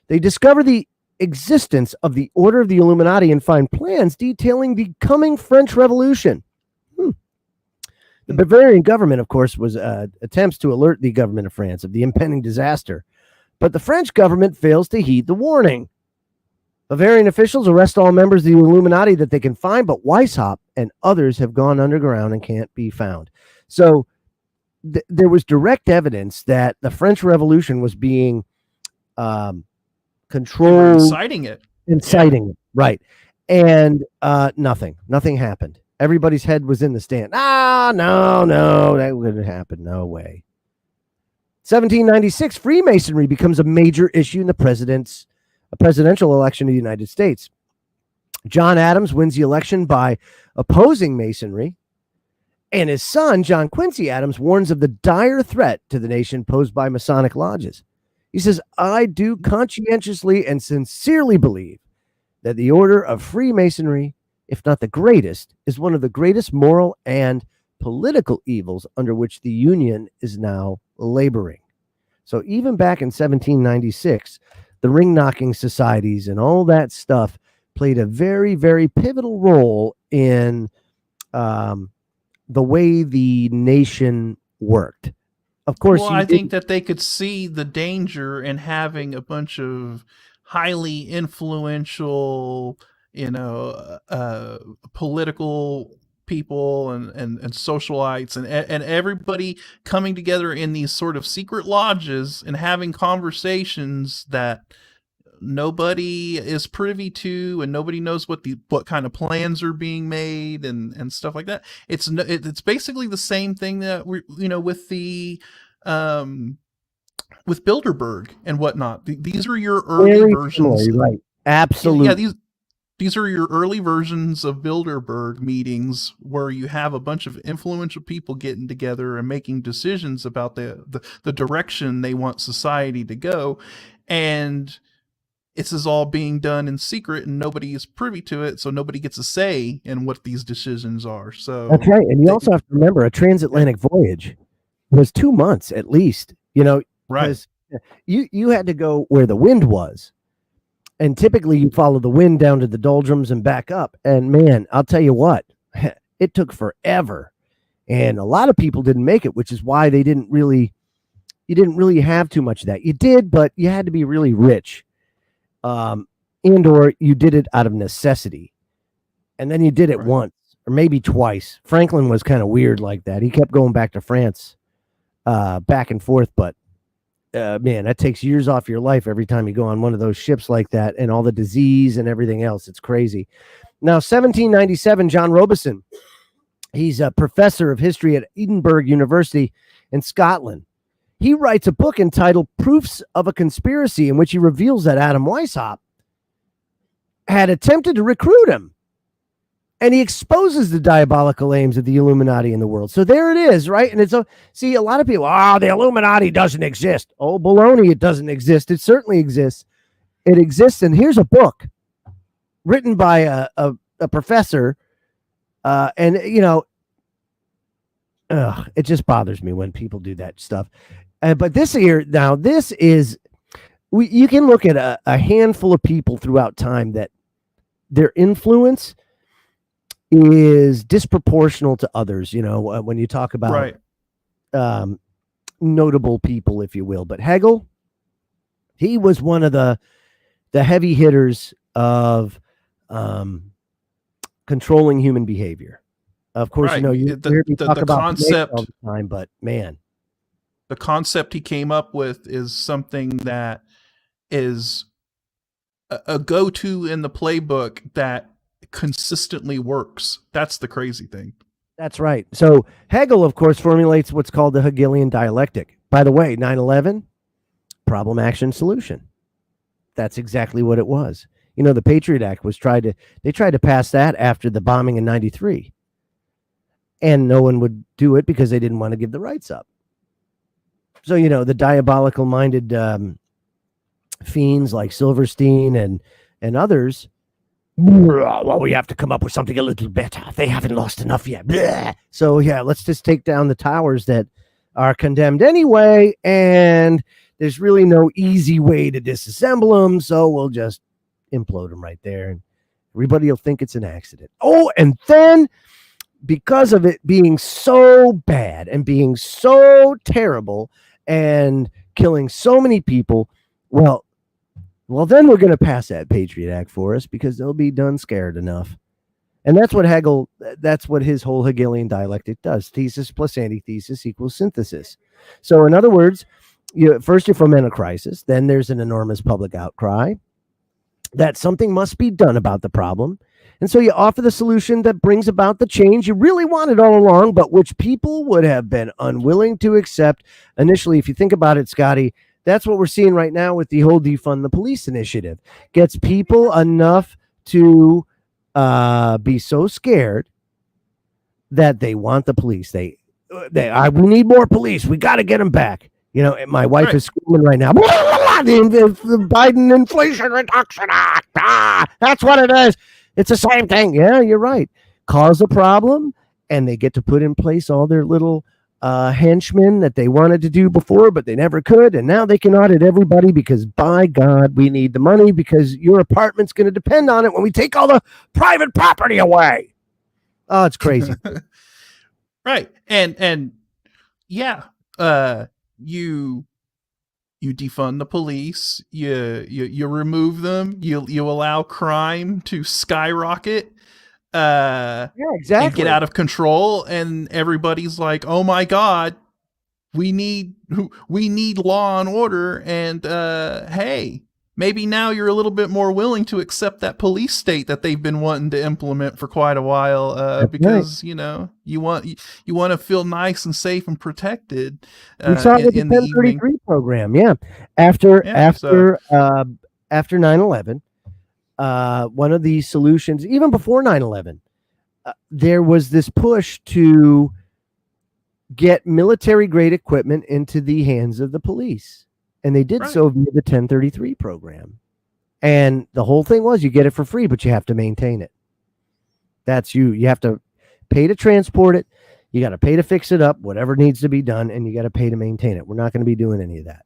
they discover the existence of the Order of the Illuminati and find plans detailing the coming French Revolution. The Bavarian government, of course, was attempts to alert the government of France of the impending disaster, but the French government fails to heed the warning. Bavarian officials arrest all members of the Illuminati that they can find, but Weishaupt and others have gone underground and can't be found. So there was direct evidence that the French Revolution was being controlled,
inciting it,
right? And nothing happened. Everybody's head was in the stand. No, that wouldn't happen. No way. 1796, Freemasonry becomes a major issue in the presidential election of the United States. John Adams wins the election by opposing Masonry, and his son, John Quincy Adams, warns of the dire threat to the nation posed by Masonic lodges. He says, I do conscientiously and sincerely believe that the order of Freemasonry, if not the greatest, is one of the greatest moral and political evils under which the Union is now laboring. So even back in 1796, the ring-knocking societies and all that stuff played a very, very pivotal role in the way the nation worked. Of course,
I think that they could see the danger in having a bunch of highly influential, political people and socialites and everybody coming together in these sort of secret lodges and having conversations that nobody is privy to, and nobody knows what kind of plans are being made and stuff like that. It's basically the same thing that we with the with Bilderberg and whatnot. These are your early versions,
similar, right? Absolutely.
Yeah, these are your early versions of Bilderberg meetings where you have a bunch of influential people getting together and making decisions about the direction they want society to go, and this is all being done in secret and nobody is privy to it, so nobody gets a say in what these decisions are. So
that's right. And you also have to remember a transatlantic voyage was 2 months at least,
right.
You had to go where the wind was. And typically you follow the wind down to the doldrums and back up. And man, I'll tell you what, it took forever. And a lot of people didn't make it, which is why you didn't really have too much of that. You did, but you had to be really rich. And or you did it out of necessity. And then you did it once or maybe twice. Franklin was kind of weird like that. He kept going back to France, back and forth, but man, that takes years off your life every time you go on one of those ships like that, and all the disease and everything else. It's crazy. Now, 1797, John Robison, he's a professor of history at Edinburgh University in Scotland. He writes a book entitled Proofs of a Conspiracy, in which he reveals that Adam Weishaupt had attempted to recruit him. And he exposes the diabolical aims of the Illuminati in the world. So there it is, right? And see, a lot of people, the Illuminati doesn't exist. Oh, baloney, it doesn't exist. It certainly exists. It exists. And here's a book written by a professor. And, it just bothers me when people do that stuff. But this here, now, this is, you can look at a handful of people throughout time that their influence is disproportional to others, when you talk about notable people, if you will. But Hegel, he was one of the heavy hitters of controlling human behavior. Of course, you hear me talk about concept all the time, but man.
The concept he came up with is something that is a go-to in the playbook that consistently works. That's the crazy thing.
That's right. So Hegel, of course, formulates what's called the Hegelian dialectic. By the way, 9/11, problem, action, solution. That's exactly what it was. You know, the Patriot Act they tried to pass that after the bombing in 93. And no one would do it because they didn't want to give the rights up. So, you know, the diabolical minded fiends like Silverstein and others, well, we have to come up with something a little better. They haven't lost enough yet. Blah. So, yeah, let's just take down the towers that are condemned anyway. And there's really no easy way to disassemble them. So we'll just implode them right there. And everybody will think it's an accident. Oh, and then because of it being so bad and being so terrible and killing so many people, well, then we're going to pass that Patriot Act for us because they'll be done scared enough. And that's what his whole Hegelian dialectic does. Thesis plus antithesis equals synthesis. So in other words, first you foment a crisis, then there's an enormous public outcry that something must be done about the problem. And so you offer the solution that brings about the change you really wanted all along, but which people would have been unwilling to accept initially. If you think about it, Scotty, that's what we're seeing right now with the whole defund the police initiative. Gets people enough to be so scared that they want the police. We need more police. We got to get them back. You know, my wife is screaming right now. The Biden Inflation Reduction Act. That's what it is. It's the same thing. Yeah, you're right. Cause a problem, and they get to put in place all their little henchmen that they wanted to do before, but they never could. And now they can audit everybody because, by God, we need the money because your apartment's going to depend on it when we take all the private property away. Oh, it's crazy.
Right. And yeah, you defund the police, you remove them, you allow crime to skyrocket,
yeah, exactly,
and get out of control, and everybody's like, oh my God, we need law and order, and hey, maybe now you're a little bit more willing to accept that police state that they've been wanting to implement for quite a while, because you know you want to feel nice and safe and protected.
We saw it with the 1033 program, yeah. After 9/11, one of the solutions, even before 9/11, there was this push to get military-grade equipment into the hands of the police. And they did so via the 1033 program. And the whole thing was you get it for free, but you have to maintain it. That's you. You have to pay to transport it. You got to pay to fix it up, whatever needs to be done, and you got to pay to maintain it. We're not going to be doing any of that.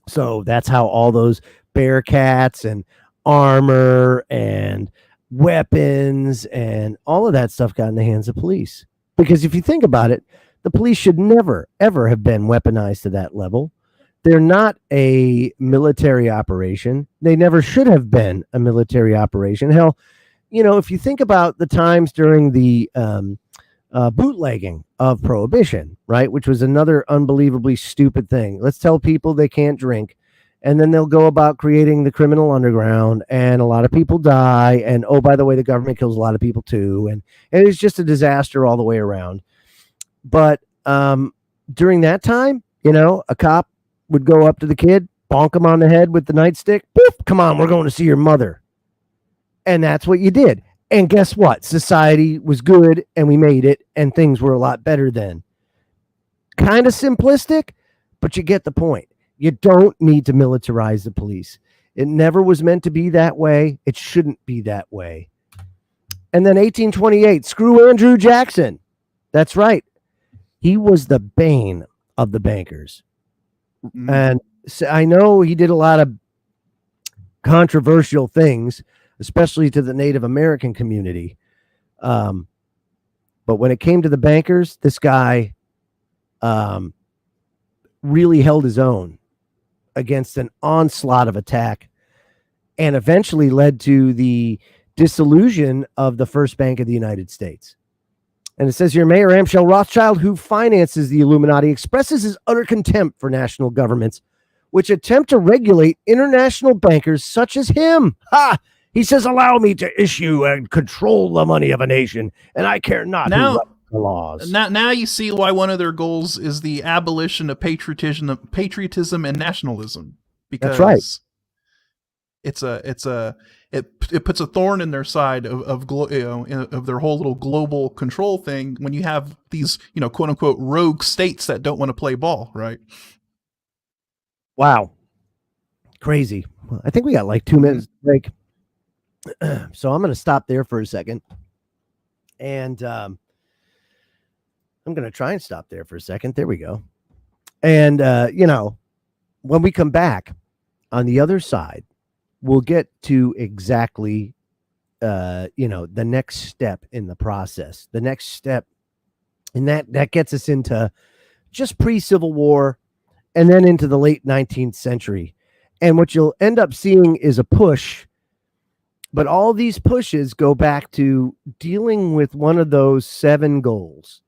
So that's how all those Bearcats and armor and weapons and all of that stuff got in the hands of police. Because if you think about it, the police should never, ever have been weaponized to that level. They're not a military operation. They never should have been a military operation. Hell, you know, if you think about the times during the bootlegging of Prohibition, right, which was another unbelievably stupid thing. Let's tell people they can't drink, and then they'll go about creating the criminal underground, and a lot of people die. And, oh, by the way, the government kills a lot of people too. And it's just a disaster all the way around. But during that time, you know, a cop would go up to the kid, bonk him on the head with the nightstick. Poof, come on, we're going to see your mother. And that's what you did. And guess what? Society was good, and we made it, and things were a lot better then. Kind of simplistic, but you get the point. You don't need to militarize the police. It never was meant to be that way. It shouldn't be that way. And then 1828, screw Andrew Jackson. That's right. He was the bane of the bankers. And so I know he did a lot of controversial things, especially to the Native American community. But when it came to the bankers, this guy really held his own against an onslaught of attack, and eventually led to the dissolution of the First Bank of the United States. And it says here, Mayor Amschel Rothschild, who finances the Illuminati, expresses his utter contempt for national governments, which attempt to regulate international bankers such as him. Ha! He says, allow me to issue and control the money of a nation, and I care not who writes the laws.
Now you see why one of their goals is the abolition of patriotism and nationalism. Because
that's right.
It puts a thorn in their side of their whole little global control thing when you have these, quote unquote rogue states that don't want to play ball, right?
Wow. Crazy. Well, I think we got like 2 minutes break. So I'm going to stop there for a second. And I'm going to try and stop there for a second. There we go. And, when we come back on the other side, we'll get to exactly, the next step in the process. The next step. And that gets us into just pre-Civil War and then into the late 19th century. And what you'll end up seeing is a push. But all these pushes go back to dealing with one of those 7 goals.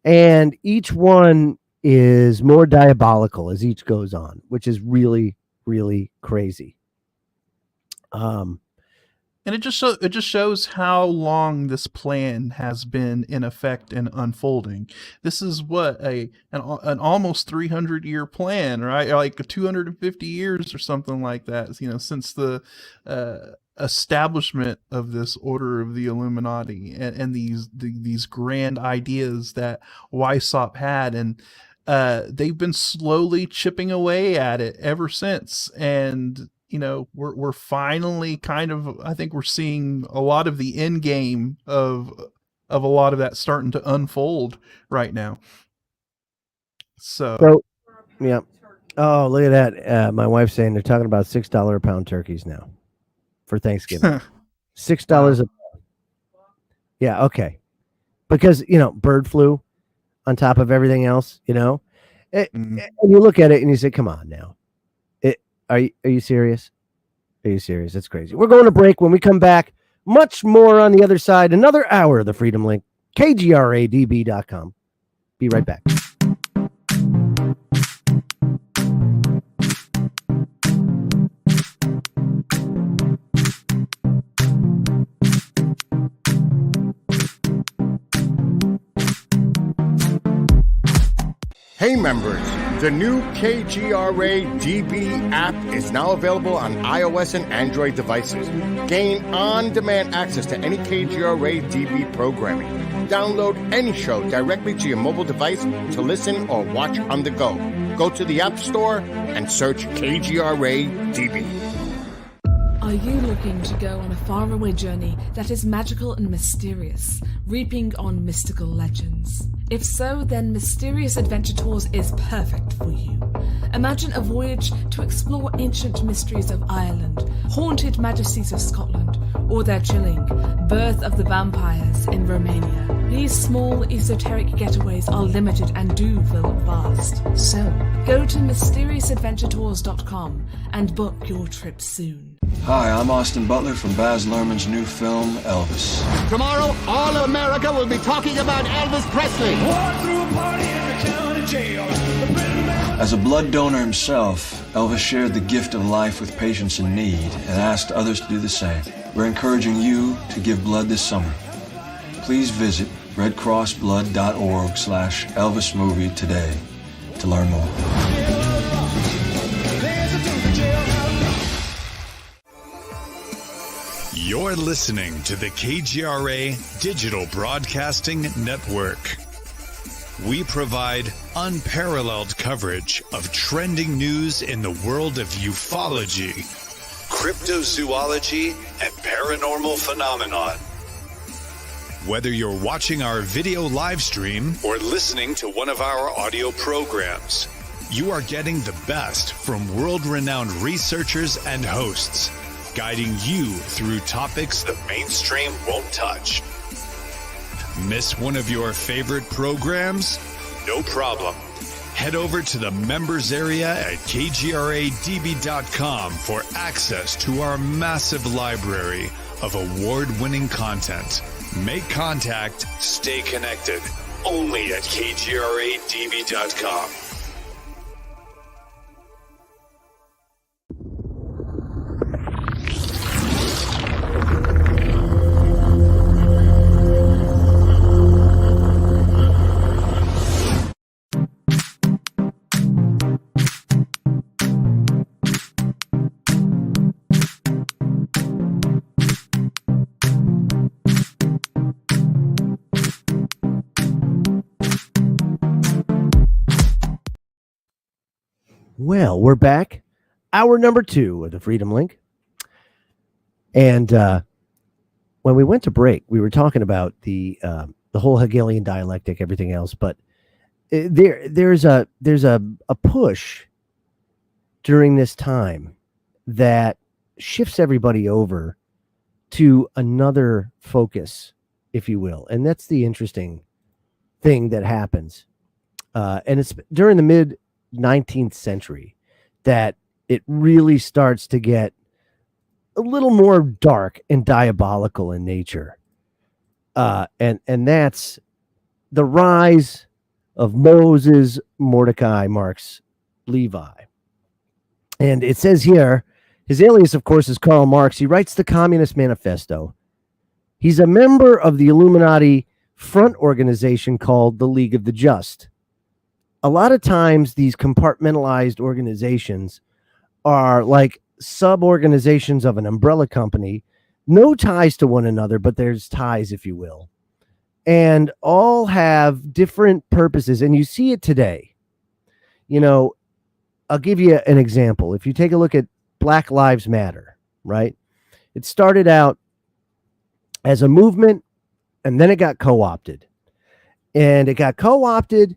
And each one is more diabolical as each goes on, which is really, really crazy.
And it just shows how long this plan has been in effect and unfolding. This is what an almost 300-year plan, right? Like 250 years or something like that. Since the establishment of this order of the Illuminati and these grand ideas that Weishaupt had, and they've been slowly chipping away at it ever since. And we're finally kind of, I think we're seeing a lot of the end game of a lot of that starting to unfold right now. So
yeah. Oh, look at that. My wife's saying they're talking about $6 a pound turkeys now for Thanksgiving. $6 a pound. Yeah. Okay. Because, bird flu on top of everything else, and you look at it and you say, come on now. Are you serious? Are you serious? That's crazy. We're going to break. When we come back, much more on the other side. Another hour of the Freedom Link, kgradb.com. Be right back.
Hey members, the new KGRA DB app is now available on iOS and Android devices. Gain on-demand access to any KGRA DB programming. Download any show directly to your mobile device to listen or watch on the go. Go to the App Store and search KGRA DB.
Are you looking to go on a faraway journey that is magical and mysterious, reaping on mystical legends? If so, then Mysterious Adventure Tours is perfect for you. Imagine a voyage to explore ancient mysteries of Ireland, haunted majesties of Scotland, or their chilling Birth of the Vampires in Romania. These small, esoteric getaways are limited and do fill up fast. So, go to MysteriousAdventureTours.com and book your trip soon.
Hi, I'm Austin Butler from Baz Luhrmann's new film, Elvis.
Tomorrow, all of America will be talking about Elvis Presley.
As a blood donor himself, Elvis shared the gift of life with patients in need and asked others to do the same. We're encouraging you to give blood this summer. Please visit redcrossblood.org/Elvis movie today to learn more.
You're listening to the KGRA Digital Broadcasting Network. We provide unparalleled coverage of trending news in the world of ufology, cryptozoology, and paranormal phenomenon. Whether you're watching our video live stream or listening to one of our audio programs, you are getting the best from world-renowned researchers and hosts, guiding you through topics the mainstream won't touch. Miss one of your favorite programs? No problem. Head over to the members area at kgradb.com for access to our massive library of award-winning content. Make contact, stay connected. Only at KGRADB.com.
Well, we're back. Hour number 2 of the Freedom Link. And when we went to break, we were talking about the whole Hegelian dialectic, everything else. But there's a push during this time that shifts everybody over to another focus, if you will. And that's the interesting thing that happens. And it's during the mid 19th century that it really starts to get a little more dark and diabolical in nature. And that's the rise of Moses Mordecai Marx Levi. And it says here, his alias, of course, is Karl Marx. He writes the Communist Manifesto. He's a member of the Illuminati front organization called the League of the Just. A lot of times these compartmentalized organizations are like sub-organizations of an umbrella company, no ties to one another, but there's ties, if you will, and all have different purposes. And you see it today. You know, I'll give you an example. If you take a look at Black Lives Matter, right? It started out as a movement, and then it got co-opted. And it got co-opted,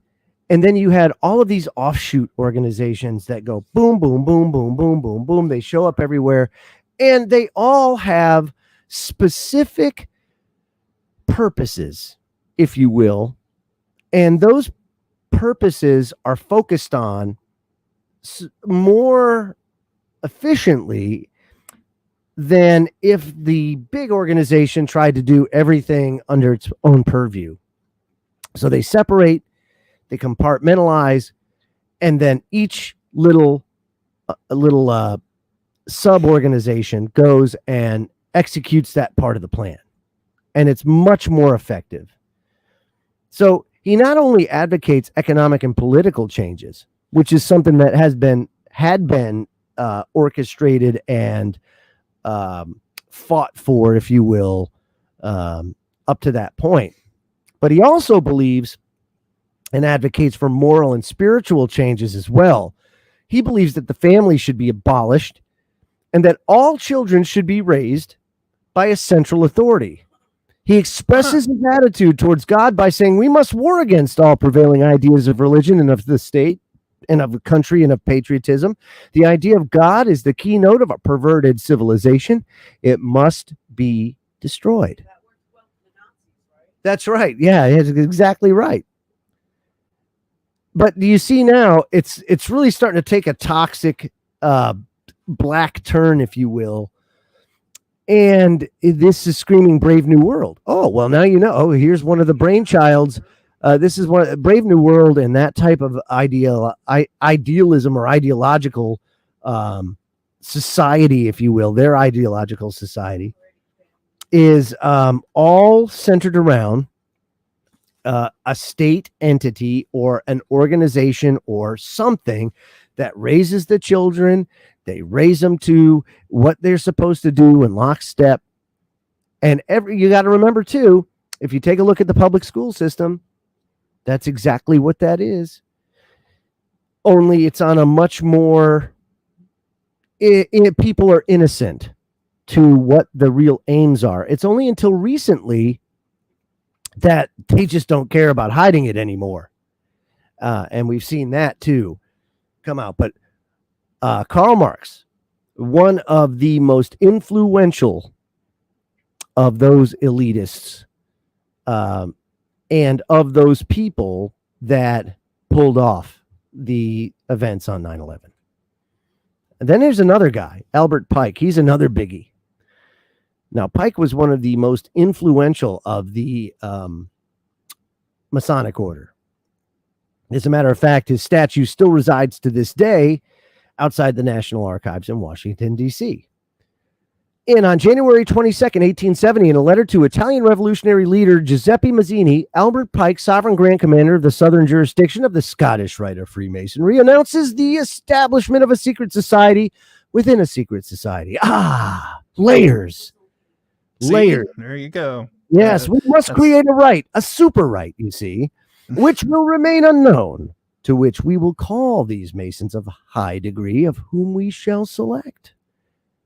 and then you had all of these offshoot organizations that go boom, boom, boom, boom, boom, boom, boom. They show up everywhere, and they all have specific purposes, if you will. And those purposes are focused on more efficiently than if the big organization tried to do everything under its own purview. So they separate, they compartmentalize, and then each little sub-organization goes and executes that part of the plan. And it's much more effective. So he not only advocates economic and political changes, which is something that had been orchestrated and fought for, if you will, up to that point, but he also believes and advocates for moral and spiritual changes as well. He believes that the family should be abolished and that all children should be raised by a central authority. He expresses his attitude towards God by saying we must war against all prevailing ideas of religion and of the state and of the country and of patriotism. The idea of God is the keynote of a perverted civilization. It must be destroyed. That's right. Yeah, it's exactly right. But do you see now, it's really starting to take a toxic black turn, if you will. And this is screaming Brave New World. Oh, well, now you know. Oh, here's one of the brainchilds. This is one Brave New World, and that type of idealism or ideological society, if you will, their ideological society is all centered around a state entity or an organization or something that raises the children. They raise them to what they're supposed to do in lockstep. And you got to remember too, if you take a look at the public school system, that's exactly what that is. Only it's on a much more, people are innocent to what the real aims are. It's only until recently that they just don't care about hiding it anymore. And we've seen that too come out. But Karl Marx, one of the most influential of those elitists, and of those people that pulled off the events on 9/11. And then there's another guy, Albert Pike. He's another biggie. Now, Pike was one of the most influential of the Masonic order. As a matter of fact, his statue still resides to this day outside the National Archives in Washington, D.C. And on January 22nd, 1870, in a letter to Italian revolutionary leader Giuseppe Mazzini, Albert Pike, sovereign grand commander of the southern jurisdiction of the Scottish Rite of Freemasonry, announces the establishment of a secret society within a secret society. Layers.
See,
Layers.
There you go.
Yes, we must create a rite, a super rite, you see, which will remain unknown, to which we will call these Masons of high degree, of whom we shall select.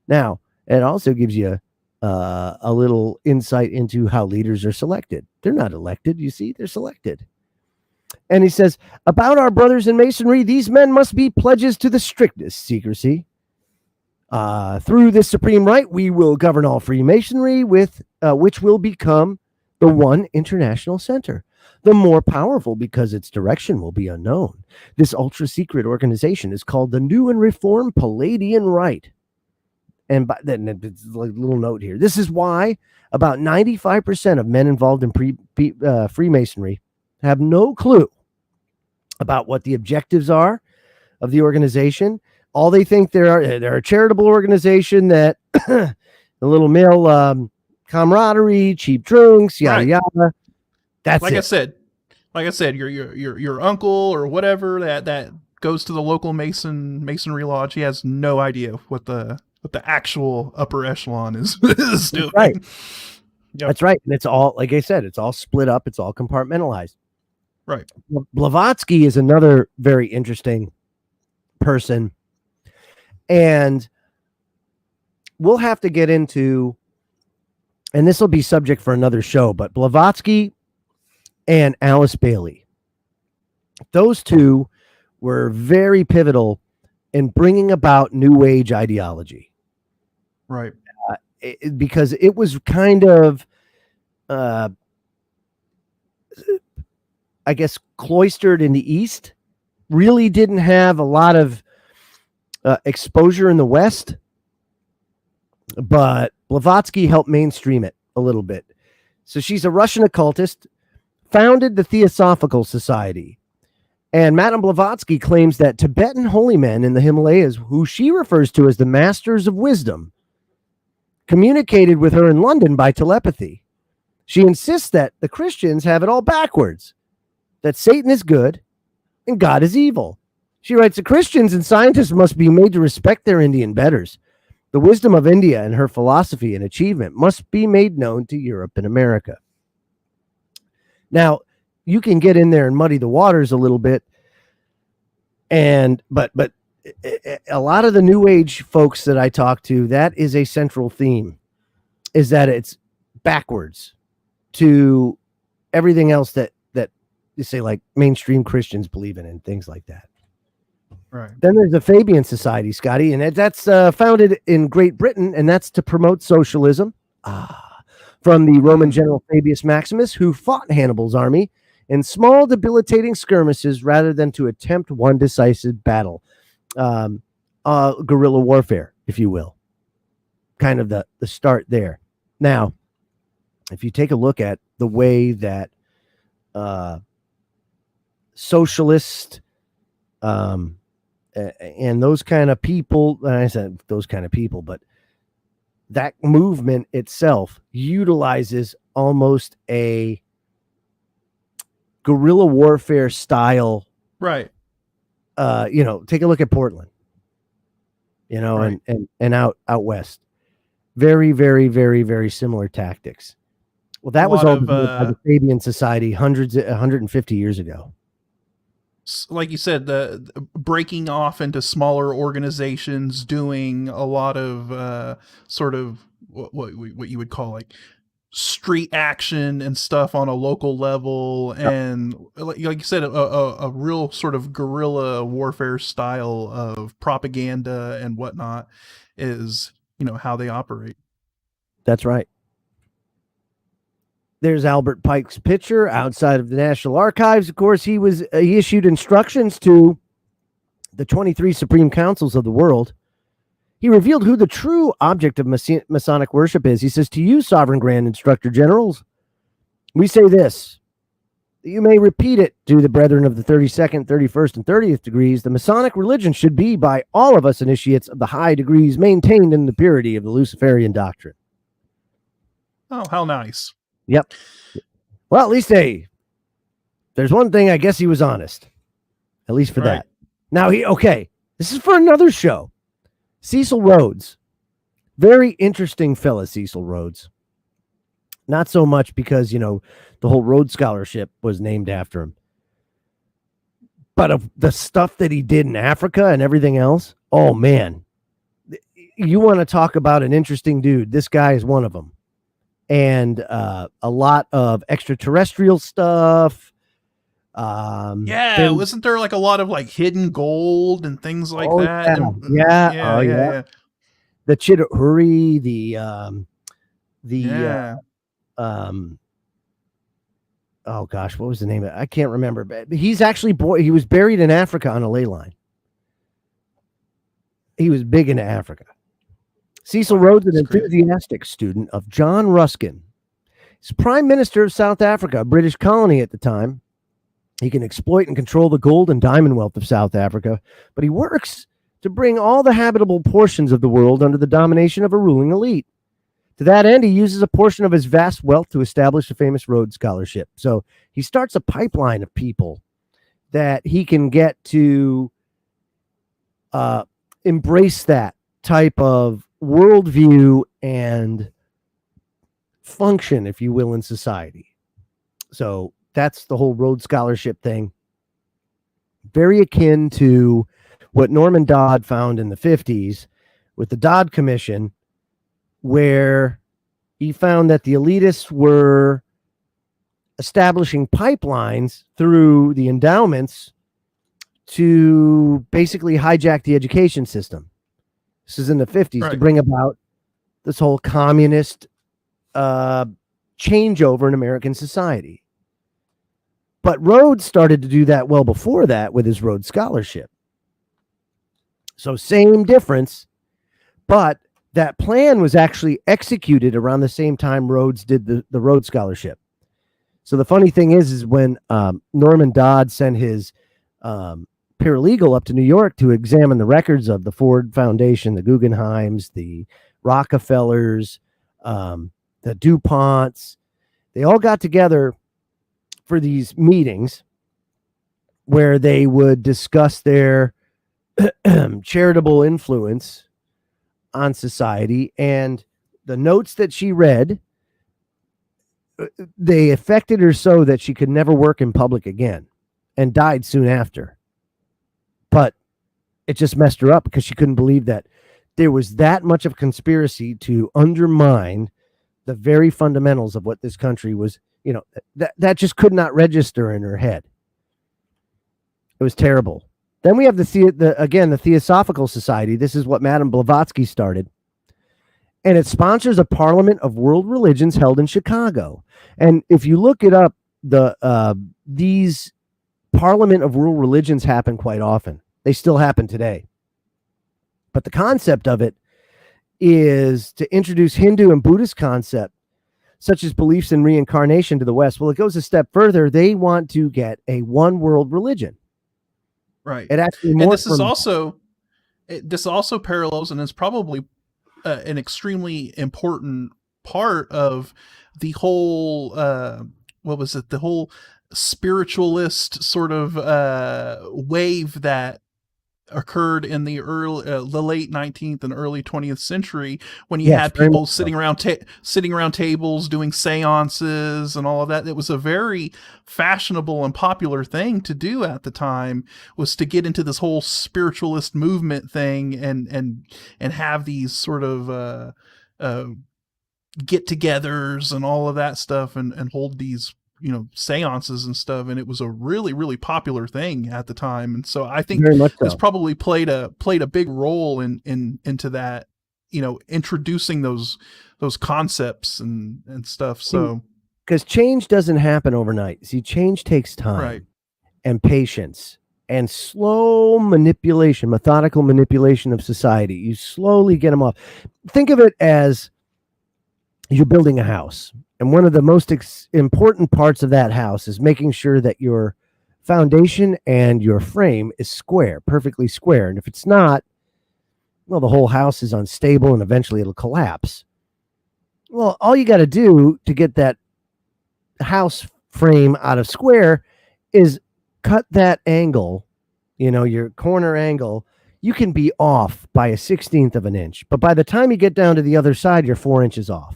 Now, it also gives you a little insight into how leaders are selected. They're not elected, you see, they're selected. And he says, about our brothers in Masonry, these men must be pledges to the strictest secrecy. Through this supreme rite, we will govern all Freemasonry, with which will become the one international center, the more powerful because its direction will be unknown. This ultra-secret organization is called the New and Reformed Palladian Rite. And then it's like a little note here. This is why about 95% of men involved in Freemasonry have no clue about what the objectives are of the organization. All they think they're a charitable organization that a little male camaraderie, cheap drinks, yada yada. That's
like
it.
I said, your uncle or whatever that goes to the local masonry lodge. He has no idea what the actual upper echelon is doing.
Right.
Yep.
That's right. And it's all, like I said, it's all split up. It's all compartmentalized.
Right.
Blavatsky is another very interesting person. And we'll have to get into, and this will be subject for another show, but Blavatsky and Alice Bailey, those two were very pivotal in bringing about New Age ideology.
Right.
Because it was kind of, I guess, cloistered in the East, really didn't have a lot of exposure in the West, but Blavatsky helped mainstream it a little bit. So she's a Russian occultist, founded the Theosophical Society. And Madame Blavatsky claims that Tibetan holy men in the Himalayas, who she refers to as the Masters of Wisdom, communicated with her in London by telepathy. She insists that the Christians have it all backwards, that Satan is good and God is evil. She writes, the Christians and scientists must be made to respect their Indian betters. The wisdom of India and her philosophy and achievement must be made known to Europe and America. Now, you can get in there and muddy the waters a little bit, but a lot of the New Age folks that I talk to, that is a central theme, is that it's backwards to everything else that you say, like mainstream Christians believe in and things like that.
Right.
Then there's the Fabian Society, Scotty, and that's founded in Great Britain, and that's to promote socialism. From the Roman general Fabius Maximus, who fought Hannibal's army in small, debilitating skirmishes rather than to attempt one decisive battle. Guerrilla warfare, if you will. Kind of the start there. Now, if you take a look at the way that socialist and those kind of people, I said those kind of people, but that movement itself utilizes almost a guerrilla warfare style.
Right.
Take a look at Portland,
right.
and out west. Very, very, very, very similar tactics. Well, that was all by the Fabian Society 150 years ago.
Like you said, the breaking off into smaller organizations, doing a lot of sort of what you would call like street action and stuff on a local level, and like you said, a real sort of guerrilla warfare style of propaganda and whatnot is how they operate.
That's right. There's Albert Pike's picture outside of the National Archives. Of course, he issued instructions to the 23 Supreme Councils of the world. He revealed who the true object of Masonic worship is. He says, to you, Sovereign Grand Instructor Generals, we say this. You may repeat it to the brethren of the 32nd, 31st, and 30th degrees. The Masonic religion should be, by all of us initiates of the high degrees, maintained in the purity of the Luciferian doctrine.
Oh, how nice.
Yep. Well, at least there's one thing, I guess he was honest. At least for that. Now, this is for another show. Cecil Rhodes. Very interesting fella, Cecil Rhodes. Not so much because, the whole Rhodes Scholarship was named after him. But of the stuff that he did in Africa and everything else, oh, man. You want to talk about an interesting dude. This guy is one of them. And a lot of extraterrestrial stuff.
Wasn't there like a lot of like hidden gold and things like that?
Yeah. The Chitahuri, oh gosh, what was the name of it? I can't remember. But he's actually he was buried in Africa on a ley line. He was big into Africa. Cecil Rhodes, an enthusiastic student of John Ruskin. He's Prime Minister of South Africa, a British colony at the time. He can exploit and control the gold and diamond wealth of South Africa, but he works to bring all the habitable portions of the world under the domination of a ruling elite. To that end, he uses a portion of his vast wealth to establish the famous Rhodes Scholarship. So he starts a pipeline of people that he can get to embrace that type of worldview and function, if you will, in society. So that's the whole Rhodes Scholarship thing. Very akin to what Norman Dodd found in the 50s with the Dodd Commission, where he found that the elitists were establishing pipelines through the endowments to basically hijack the education system. This is in the 50s to bring about this whole communist changeover in American society. But Rhodes started to do that well before that with his Rhodes Scholarship. So same difference, but that plan was actually executed around the same time Rhodes did the Rhodes Scholarship. So the funny thing is when Norman Dodd sent his paralegal up to New York to examine the records of the Ford Foundation, the Guggenheims, the Rockefellers, the DuPonts, they all got together for these meetings where they would discuss their charitable influence on society. And the notes that she read, they affected her so that she could never work in public again and died soon after. But it just messed her up because she couldn't believe that there was that much of a conspiracy to undermine the very fundamentals of what this country was. That just could not register in her head. It was terrible. Then we have the Theosophical Society. This is what Madame Blavatsky started. And it sponsors a parliament of world religions held in Chicago. And if you look it up, these parliament of world religions happen quite often. They still happen today. But the concept of it is to introduce Hindu and Buddhist concepts, such as beliefs in reincarnation, to the West. Well, it goes a step further. They want to get a one world religion.
Right.
It actually
this also parallels, and is probably an extremely important part of the whole the whole spiritualist sort of wave that occurred in the late 19th and early 20th century, when you had people sitting around tables doing seances and all of that. It was a very fashionable and popular thing to do at the time, was to get into this whole spiritualist movement thing and have these sort of get-togethers and all of that stuff, and hold these seances and stuff. And it was a really, really popular thing at the time. And so I think this probably played a big role into that, introducing those concepts and stuff. So,
because change doesn't happen overnight. See, change takes time and patience and slow manipulation, methodical manipulation of society. You slowly get them off. Think of it as you're building a house. And one of the most important parts of that house is making sure that your foundation and your frame is square, perfectly square. And if it's not, well, the whole house is unstable and eventually it'll collapse. Well, all you got to do to get that house frame out of square is cut that angle, your corner angle. You can be off by a 1/16 of an inch, but by the time you get down to the other side, you're 4 inches off.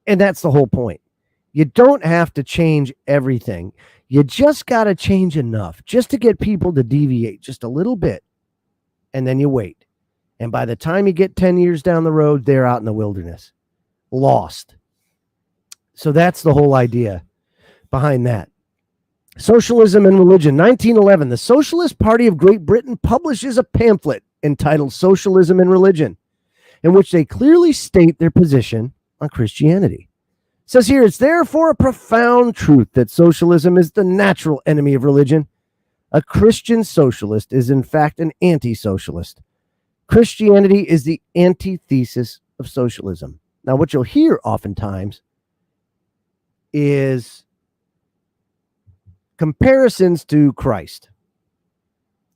And that's the whole point. You don't have to change everything. You just got to change enough just to get people to deviate just a little bit. And then you wait. And by the time you get 10 years down the road, they're out in the wilderness, lost. So that's the whole idea behind that. Socialism and Religion. 1911, the Socialist Party of Great Britain publishes a pamphlet entitled Socialism and Religion, in which they clearly state their position on Christianity. It says here, it's therefore a profound truth that socialism is the natural enemy of religion. A Christian socialist is in fact an anti-socialist. Christianity is the antithesis of socialism. Now, what you'll hear oftentimes is comparisons to Christ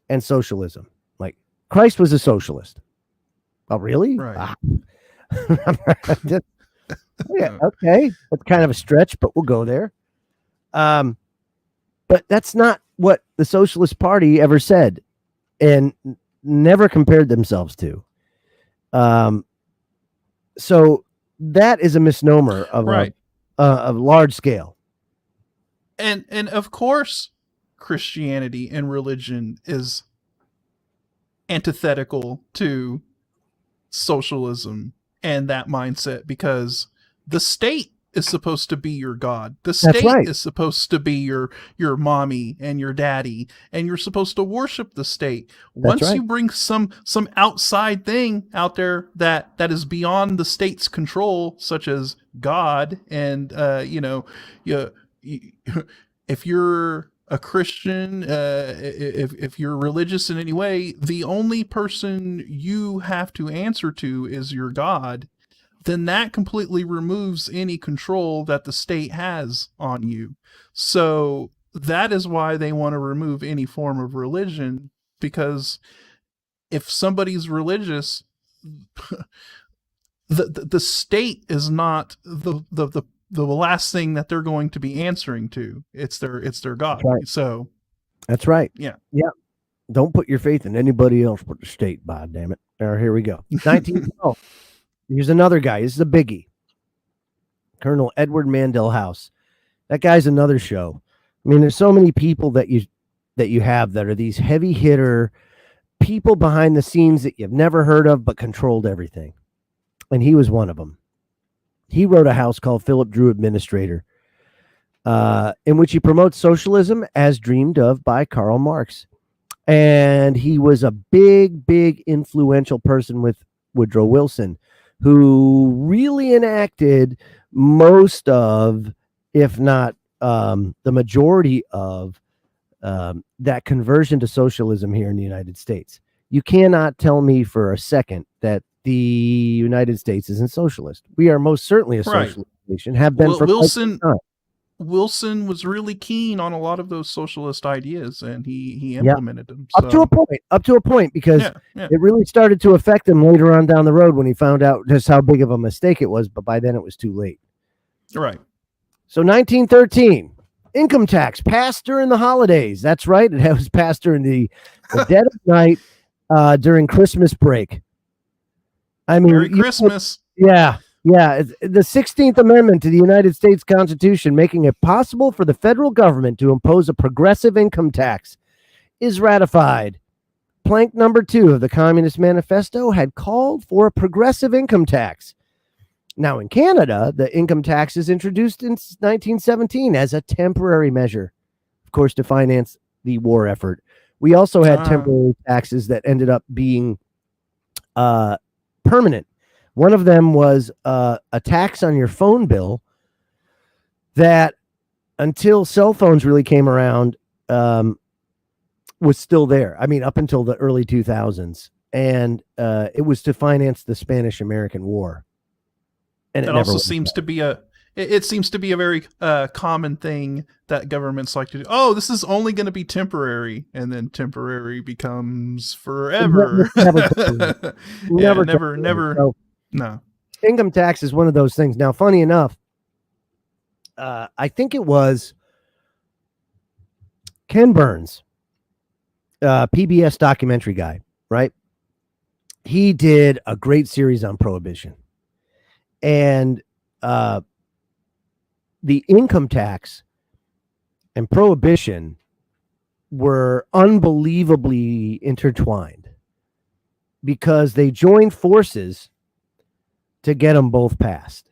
and socialism. Like, Christ was a socialist. Oh, really?
Right.
Yeah, okay. That's kind of a stretch, but we'll go there. But that's not what the Socialist Party ever said and never compared themselves to. So that is a misnomer of
right.
Of large scale.
And of course, Christianity and religion is antithetical to socialism and that mindset, because the state is supposed to be your God. The state is supposed to be your mommy and your daddy, and you're supposed to worship the state. Once you bring some outside thing out there that is beyond the state's control, such as God, and if you're a Christian, if you're religious in any way, the only person you have to answer to is your God. Then that completely removes any control that the state has on you. So that is why they want to remove any form of religion, because if somebody's religious, the state is not the last thing that they're going to be answering to. It's their God.
That's right.
So
that's right.
Yeah.
Yeah. Don't put your faith in anybody else but the state, by damn it. Here we go. 1912. Here's another guy. This is a biggie. Colonel Edward Mandell House. That guy's another show. I mean, there's so many people that you have that are these heavy hitter people behind the scenes that you've never heard of but controlled everything. And he was one of them. He wrote a house called Philip Drew Administrator, in which he promotes socialism as dreamed of by Karl Marx. And he was a big, big influential person with Woodrow Wilson, who really enacted most of, if not the majority of, that conversion to socialism here in the United States. You cannot tell me for a second that the United States isn't socialist. We are most certainly a socialist nation, have been for quite some time.
Wilson was really keen on a lot of those socialist ideas, and he implemented them.
So. Up to a point, because it really started to affect him later on down the road when he found out just how big of a mistake it was. But by then it was too late.
Right.
So 1913, income tax passed during the holidays. That's right. It was passed during the dead of night during Christmas break. I mean,
Merry Christmas.
Yeah. The 16th Amendment to the United States Constitution, making it possible for the federal government to impose a progressive income tax, is ratified. Plank number 2 of the Communist Manifesto had called for a progressive income tax. Now, in Canada, the income tax is introduced in 1917 as a temporary measure, of course, to finance the war effort. We also had temporary taxes that ended up being permanent. One of them was a tax on your phone bill that, until cell phones really came around, was still there. I mean, up until the early 2000s. And it was to finance the Spanish-American War. And
it also seems to be it seems to be a very common thing that governments like to do. Oh, this is only going to be temporary, and then temporary becomes forever. Never. So, no.
Income tax is one of those things. Now, funny enough, I think it was Ken Burns, PBS documentary guy, right? He did a great series on prohibition. And the income tax and prohibition were unbelievably intertwined because they joined forces to get them both passed.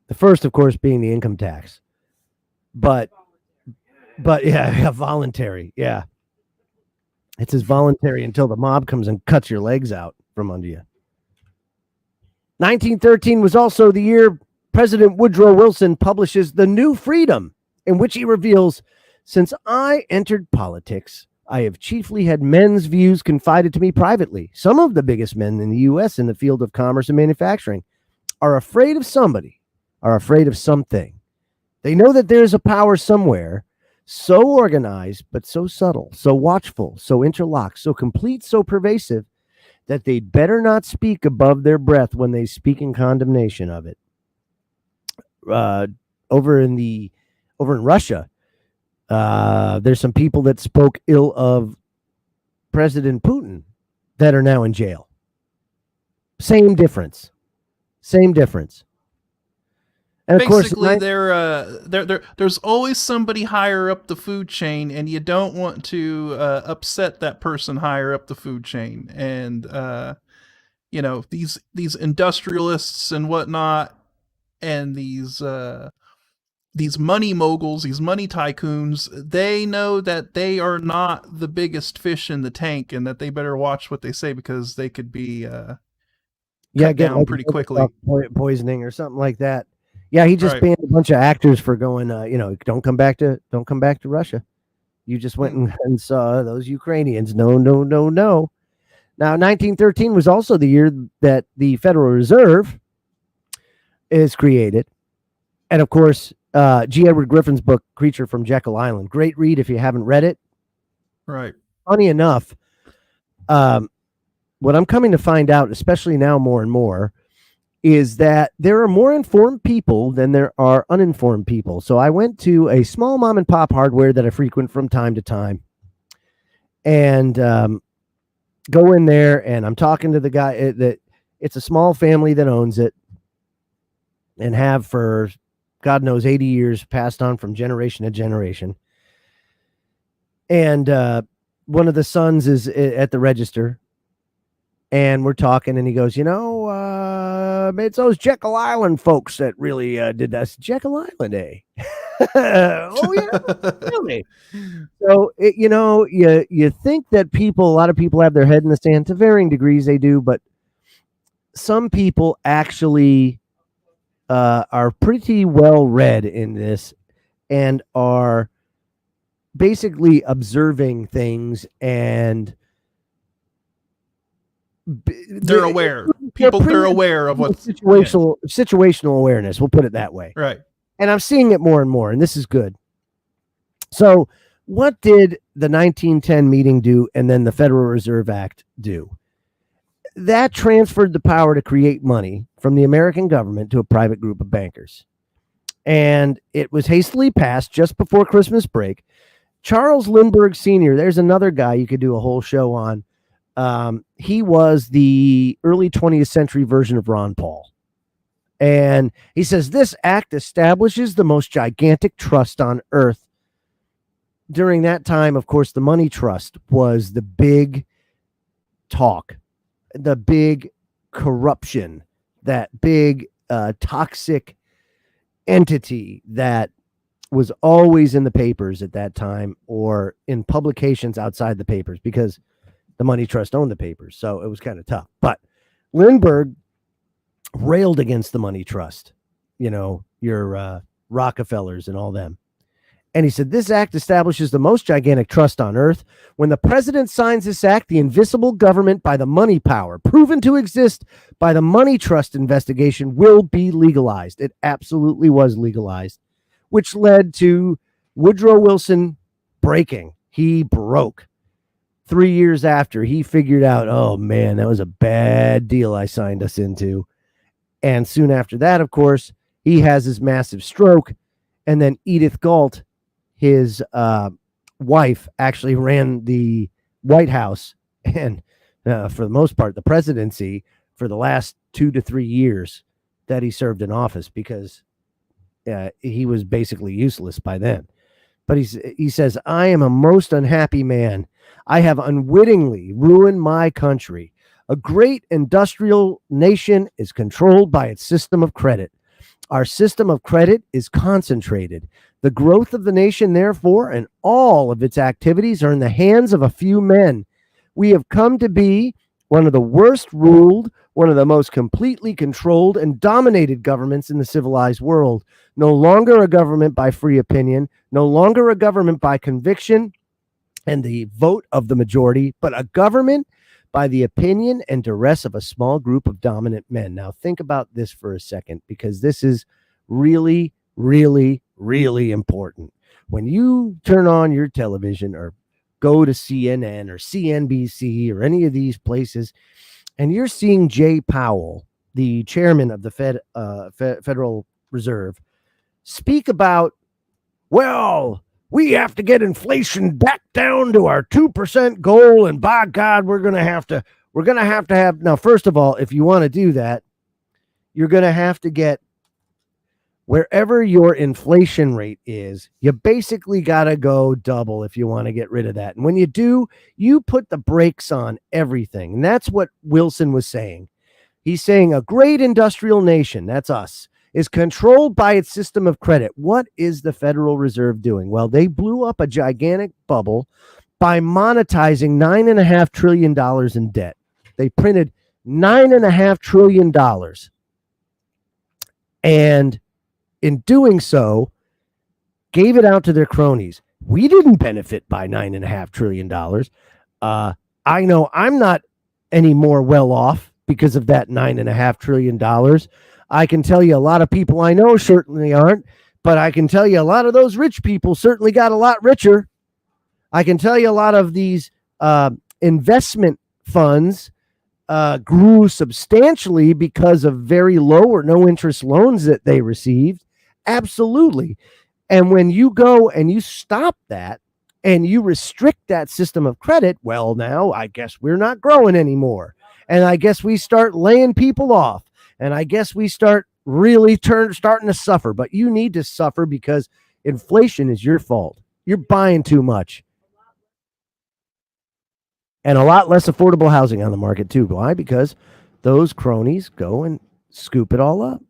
The first, of course, being the income tax. But yeah, voluntary. Yeah. It's as voluntary until the mob comes and cuts your legs out from under you. 1913 was also the year President Woodrow Wilson publishes The New Freedom, in which he reveals, since I entered politics, I have chiefly had men's views confided to me privately. Some of the biggest men in the U.S. in the field of commerce and manufacturing are afraid of somebody, are afraid of something. They know that there is a power somewhere, so organized, but so subtle, so watchful, so interlocked, so complete, so pervasive, that they'd better not speak above their breath when they speak in condemnation of it. Over in Russia, there's some people that spoke ill of President Putin that are now in jail. Same difference. And of
basically,
course,
there's always somebody higher up the food chain, and you don't want to upset that person higher up the food chain. And these industrialists and whatnot, and these money moguls, these money tycoons, they know that they are not the biggest fish in the tank, and that they better watch what they say because they could be cut down pretty quickly,
poisoning or something like that. Yeah, he just banned a bunch of actors for going, don't come back to Russia. You just went and saw those Ukrainians. No. Now, 1913 was also the year that the Federal Reserve is created. And of course, G. Edward Griffin's book, Creature from Jekyll Island. Great read if you haven't read it.
Right.
Funny enough, what I'm coming to find out, especially now more and more, is that there are more informed people than there are uninformed people. So I went to a small mom and pop hardware that I frequent from time to time, and go in there, and I'm talking to the guy that it's a small family that owns it and have for God knows 80 years, passed on from generation to generation. And one of the sons is at the register, and we're talking, and he goes, it's those Jekyll Island folks that really did that. Jekyll Island, eh? Oh, yeah, really? So, you think that a lot of people have their head in the sand. To varying degrees, they do, but some people actually are pretty well read in this and are basically observing things, and
they're aware. They're aware of what
situational awareness. We'll put it that way.
Right.
And I'm seeing it more and more, and this is good. So what did the 1910 meeting do and then the Federal Reserve Act do? That transferred the power to create money from the American government to a private group of bankers. And it was hastily passed just before Christmas break. Charles Lindbergh Sr., there's another guy you could do a whole show on. He was the early 20th century version of Ron Paul. And he says, this act establishes the most gigantic trust on earth. During that time, of course, the money trust was the big talk, the big corruption, that big toxic entity that was always in the papers at that time, or in publications outside the papers, because the money trust owned the papers. So it was kind of tough. But Lindbergh railed against the money trust, your Rockefellers and all them. And he said, this act establishes the most gigantic trust on earth. When the president signs this act, the invisible government by the money power, proven to exist by the money trust investigation, will be legalized. It absolutely was legalized, which led to Woodrow Wilson breaking. He broke. 3 years after, he figured out, oh man, that was a bad deal I signed us into. And soon after that, of course, he has his massive stroke. And then Edith Galt, his wife, actually ran the White House and, for the most part, the presidency for the last 2 to 3 years that he served in office, because he was basically useless by then. But he says, I am a most unhappy man. I have unwittingly ruined my country. A great industrial nation is controlled by its system of credit. Our system of credit is concentrated. The growth of the nation, therefore, and all of its activities are in the hands of a few men. We have come to be one of the worst ruled, one of the most completely controlled and dominated governments in the civilized world. No longer a government by free opinion, no longer a government by conviction and the vote of the majority, but a government by the opinion and duress of a small group of dominant men. Now think about this for a second, because this is really, really, really important. When you turn on your television or go to CNN or CNBC or any of these places, and you're seeing Jay Powell, the chairman of the Federal Reserve, speak about, well, we have to get inflation back down to our 2% goal, and by God, we're going to have to. Now, first of all, if you want to do that, you're going to have to get wherever your inflation rate is. You basically got to go double if you want to get rid of that. And when you do, you put the brakes on everything. And that's what Wilson was saying. He's saying a great industrial nation, that's us, is controlled by its system of credit. What is the Federal Reserve doing? Well, they blew up a gigantic bubble by monetizing $9.5 trillion in debt. They printed $9.5 trillion. And in doing so, gave it out to their cronies. We didn't benefit by $9.5 trillion. I know I'm not any more well off because of that $9.5 trillion. I can tell you a lot of people I know certainly aren't, but I can tell you a lot of those rich people certainly got a lot richer. I can tell you a lot of these investment funds grew substantially because of very low or no interest loans that they received. Absolutely. And when you go and you stop that and you restrict that system of credit, well, now I guess we're not growing anymore. And I guess we start laying people off. And I guess we start really starting to suffer. But you need to suffer because inflation is your fault. You're buying too much. And a lot less affordable housing on the market too. Why? Because those cronies go and scoop it all up.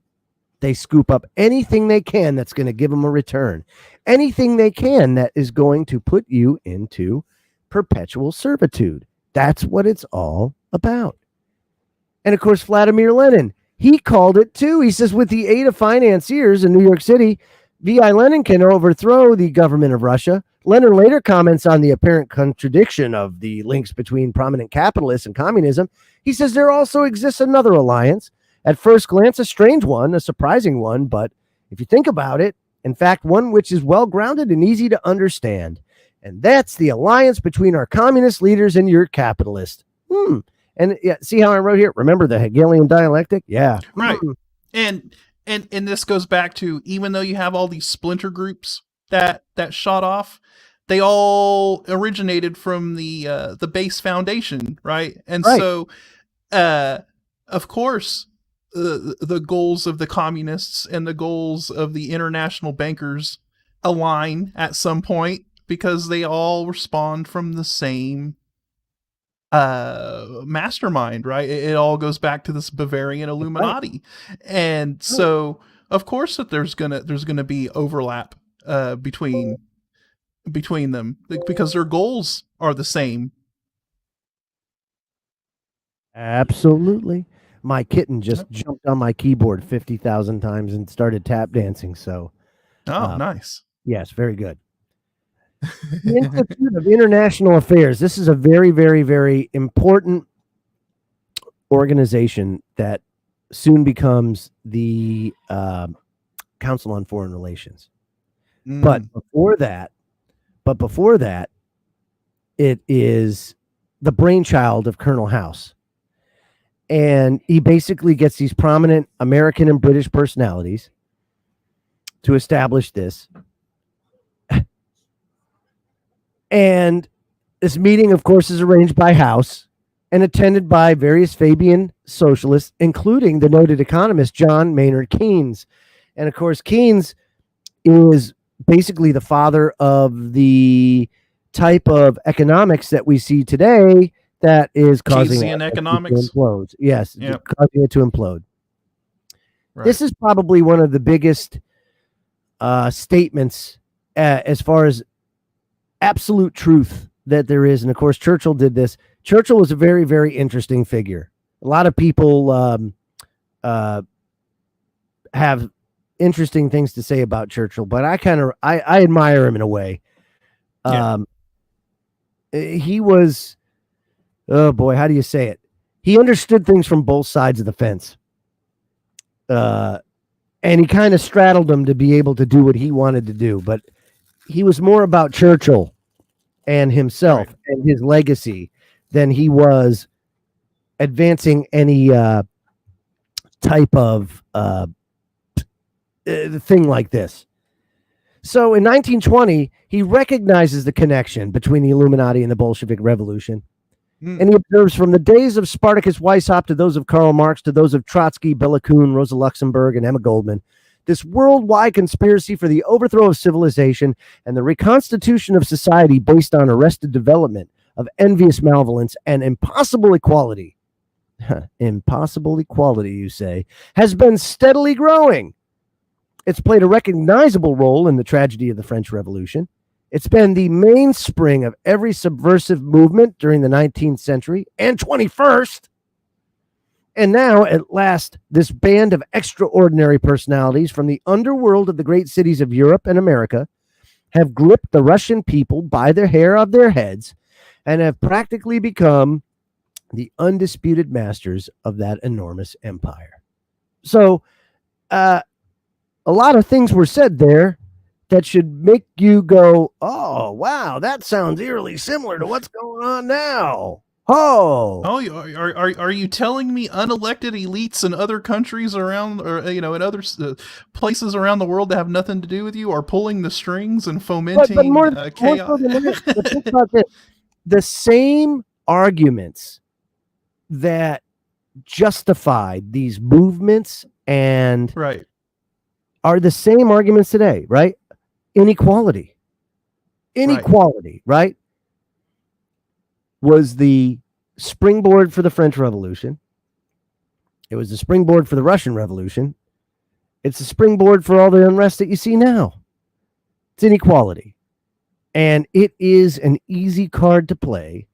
They scoop up anything they can that's going to give them a return. Anything they can that is going to put you into perpetual servitude. That's what it's all about. And of course, Vladimir Lenin, he called it too. He says, with the aid of financiers in New York City, V.I. Lenin can overthrow the government of Russia. Lenin later comments on the apparent contradiction of the links between prominent capitalists and communism. He says there also exists another alliance. At first glance, a strange one, a surprising one, but if you think about it, in fact, one which is well-grounded and easy to understand. And that's the alliance between our communist leaders and your capitalists. And yeah, see how I wrote here? Remember the Hegelian dialectic? Yeah.
Right. And this goes back to, even though you have all these splinter groups that shot off, they all originated from the base foundation, right? And right. So, of course, the goals of the communists and the goals of the international bankers align at some point, because they all respond from the same mastermind, right? It all goes back to this Bavarian Illuminati. And so of course that there's gonna be overlap between them, because their goals are the same.
Absolutely. My kitten just jumped on my keyboard 50,000 times and started tap dancing. So
nice.
Yes, very good. The Institute of International Affairs. This is a very, very, very important organization that soon becomes the Council on Foreign Relations. But before that, it is the brainchild of Colonel House. And he basically gets these prominent American and British personalities to establish this. And this meeting, of course, is arranged by House and attended by various Fabian socialists, including the noted economist John Maynard Keynes. And of course, Keynes is basically the father of the type of economics that we see today that is causing
Keynesian economics
to implode. Yes,
Yep.
causing it to implode.
Right.
This is probably one of the biggest statements as far as absolute truth that there is. And of course, Churchill did this. Churchill was a very, very interesting figure. A lot of people have interesting things to say about Churchill, but I admire him in a way. He was, oh boy, how do you say it? He understood things from both sides of the fence. And he kind of straddled them to be able to do what he wanted to do. But he was more about Churchill and himself and his legacy than he was advancing any type of thing like this. So in 1920, he recognizes the connection between the Illuminati and the Bolshevik Revolution. And he observes from the days of Spartacus Weishaupt to those of Karl Marx to those of Trotsky, Bela Kun, Rosa Luxemburg, and Emma Goldman, this worldwide conspiracy for the overthrow of civilization and the reconstitution of society based on arrested development of envious malevolence and impossible equality. Impossible equality, you say, has been steadily growing. It's played a recognizable role in the tragedy of the French Revolution. It's been the mainspring of every subversive movement during the 19th century and 21st. And now, at last, this band of extraordinary personalities from the underworld of the great cities of Europe and America have gripped the Russian people by the hair of their heads and have practically become the undisputed masters of that enormous empire. So, a lot of things were said there that should make you go, oh, wow, that sounds eerily similar to what's going on now. Oh,
are you telling me unelected elites in other countries around, or in other places around the world that have nothing to do with you are pulling the strings and fomenting chaos?
More so than that, but think about this. The same arguments that justified these movements and are the same arguments today, right? Inequality, right? Was the springboard for the French Revolution. It was the springboard for the Russian Revolution. It's a springboard for all the unrest that you see now. It's inequality. And it is an easy card to play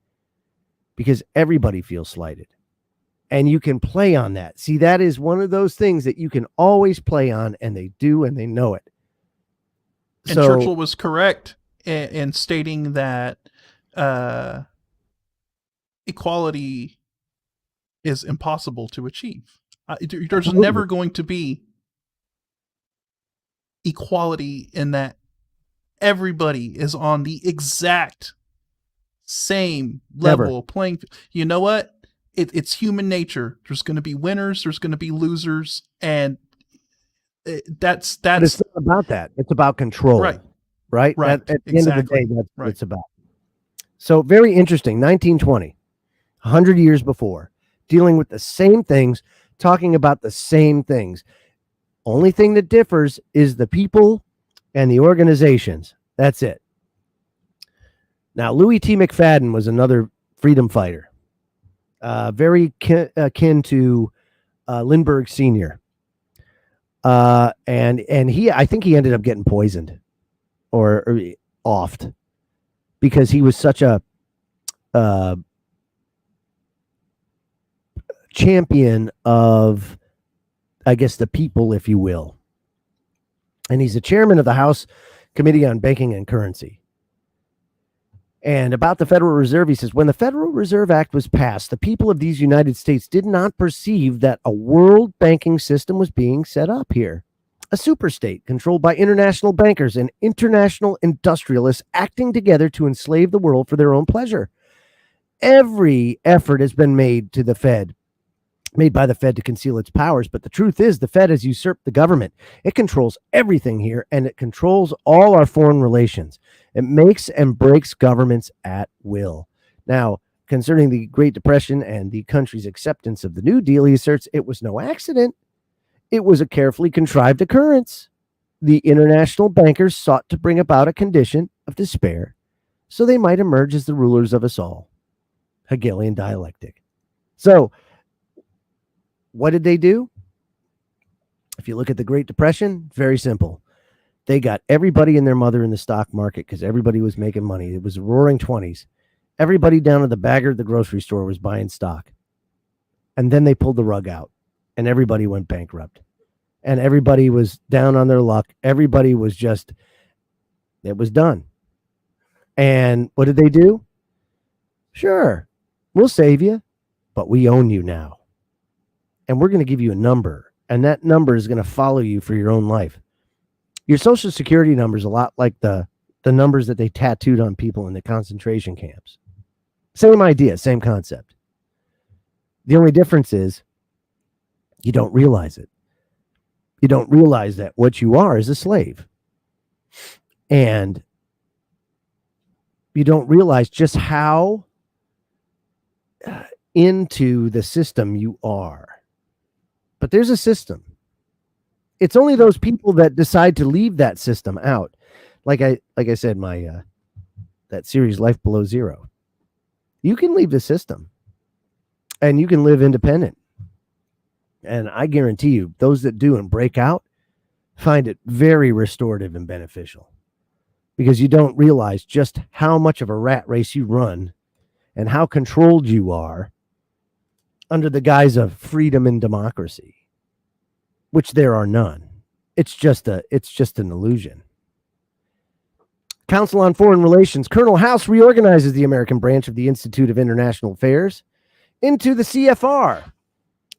because everybody feels slighted. And you can play on that. See, that is one of those things that you can always play on, and they do, and they know it.
And Churchill was correct in stating that equality is impossible to achieve. There's never going to be equality in that everybody is on the exact same level playing. You know what? It's human nature. There's going to be winners. There's going to be losers, and that's.
But it's not about that. It's about control, right? At the end of the day, that's what it's about. So very interesting. 1920, 100 years before, dealing with the same things, talking about the same things. Only thing that differs is the people and the organizations. That's it. Now, Louis T. McFadden was another freedom fighter, very akin to Lindbergh Sr. And I think he ended up getting poisoned or offed because he was such a champion of, I guess, the people, if you will. And he's the chairman of the House Committee on Banking and Currency. And about the Federal Reserve, he says, when the Federal Reserve Act was passed, the people of these United States did not perceive that a world banking system was being set up here. A superstate controlled by international bankers and international industrialists acting together to enslave the world for their own pleasure. Every effort has been made by the Fed to conceal its powers, but the truth is the Fed has usurped the government. It controls everything here, and it controls all our foreign relations. It makes and breaks governments at will. Now, concerning the Great Depression and the country's acceptance of the New Deal, he asserts it was no accident. It was a carefully contrived occurrence. The international bankers sought to bring about a condition of despair so they might emerge as the rulers of us all. Hegelian dialectic. So, what did they do? If you look at the Great Depression, very simple. They got everybody and their mother in the stock market because everybody was making money. It was a roaring 20s. Everybody down at the bagger at the grocery store was buying stock. And then they pulled the rug out and everybody went bankrupt. And everybody was down on their luck. Everybody was just, it was done. And what did they do? Sure, we'll save you, but we own you now. And we're going to give you a number. And that number is going to follow you for your own life. Your Social Security number is a lot like the numbers that they tattooed on people in the concentration camps. Same idea, same concept. The only difference is you don't realize it. You don't realize that what you are is a slave. And you don't realize just how into the system you are. But there's a system. It's only those people that decide to leave that system out. Like I said, my that series Life Below Zero. You can leave the system and you can live independent. And I guarantee you, those that do and break out find it very restorative and beneficial because you don't realize just how much of a rat race you run and how controlled you are under the guise of freedom and democracy, which there are none. It's just an illusion. Council on Foreign Relations, Colonel House reorganizes the American branch of the Institute of International Affairs into the CFR.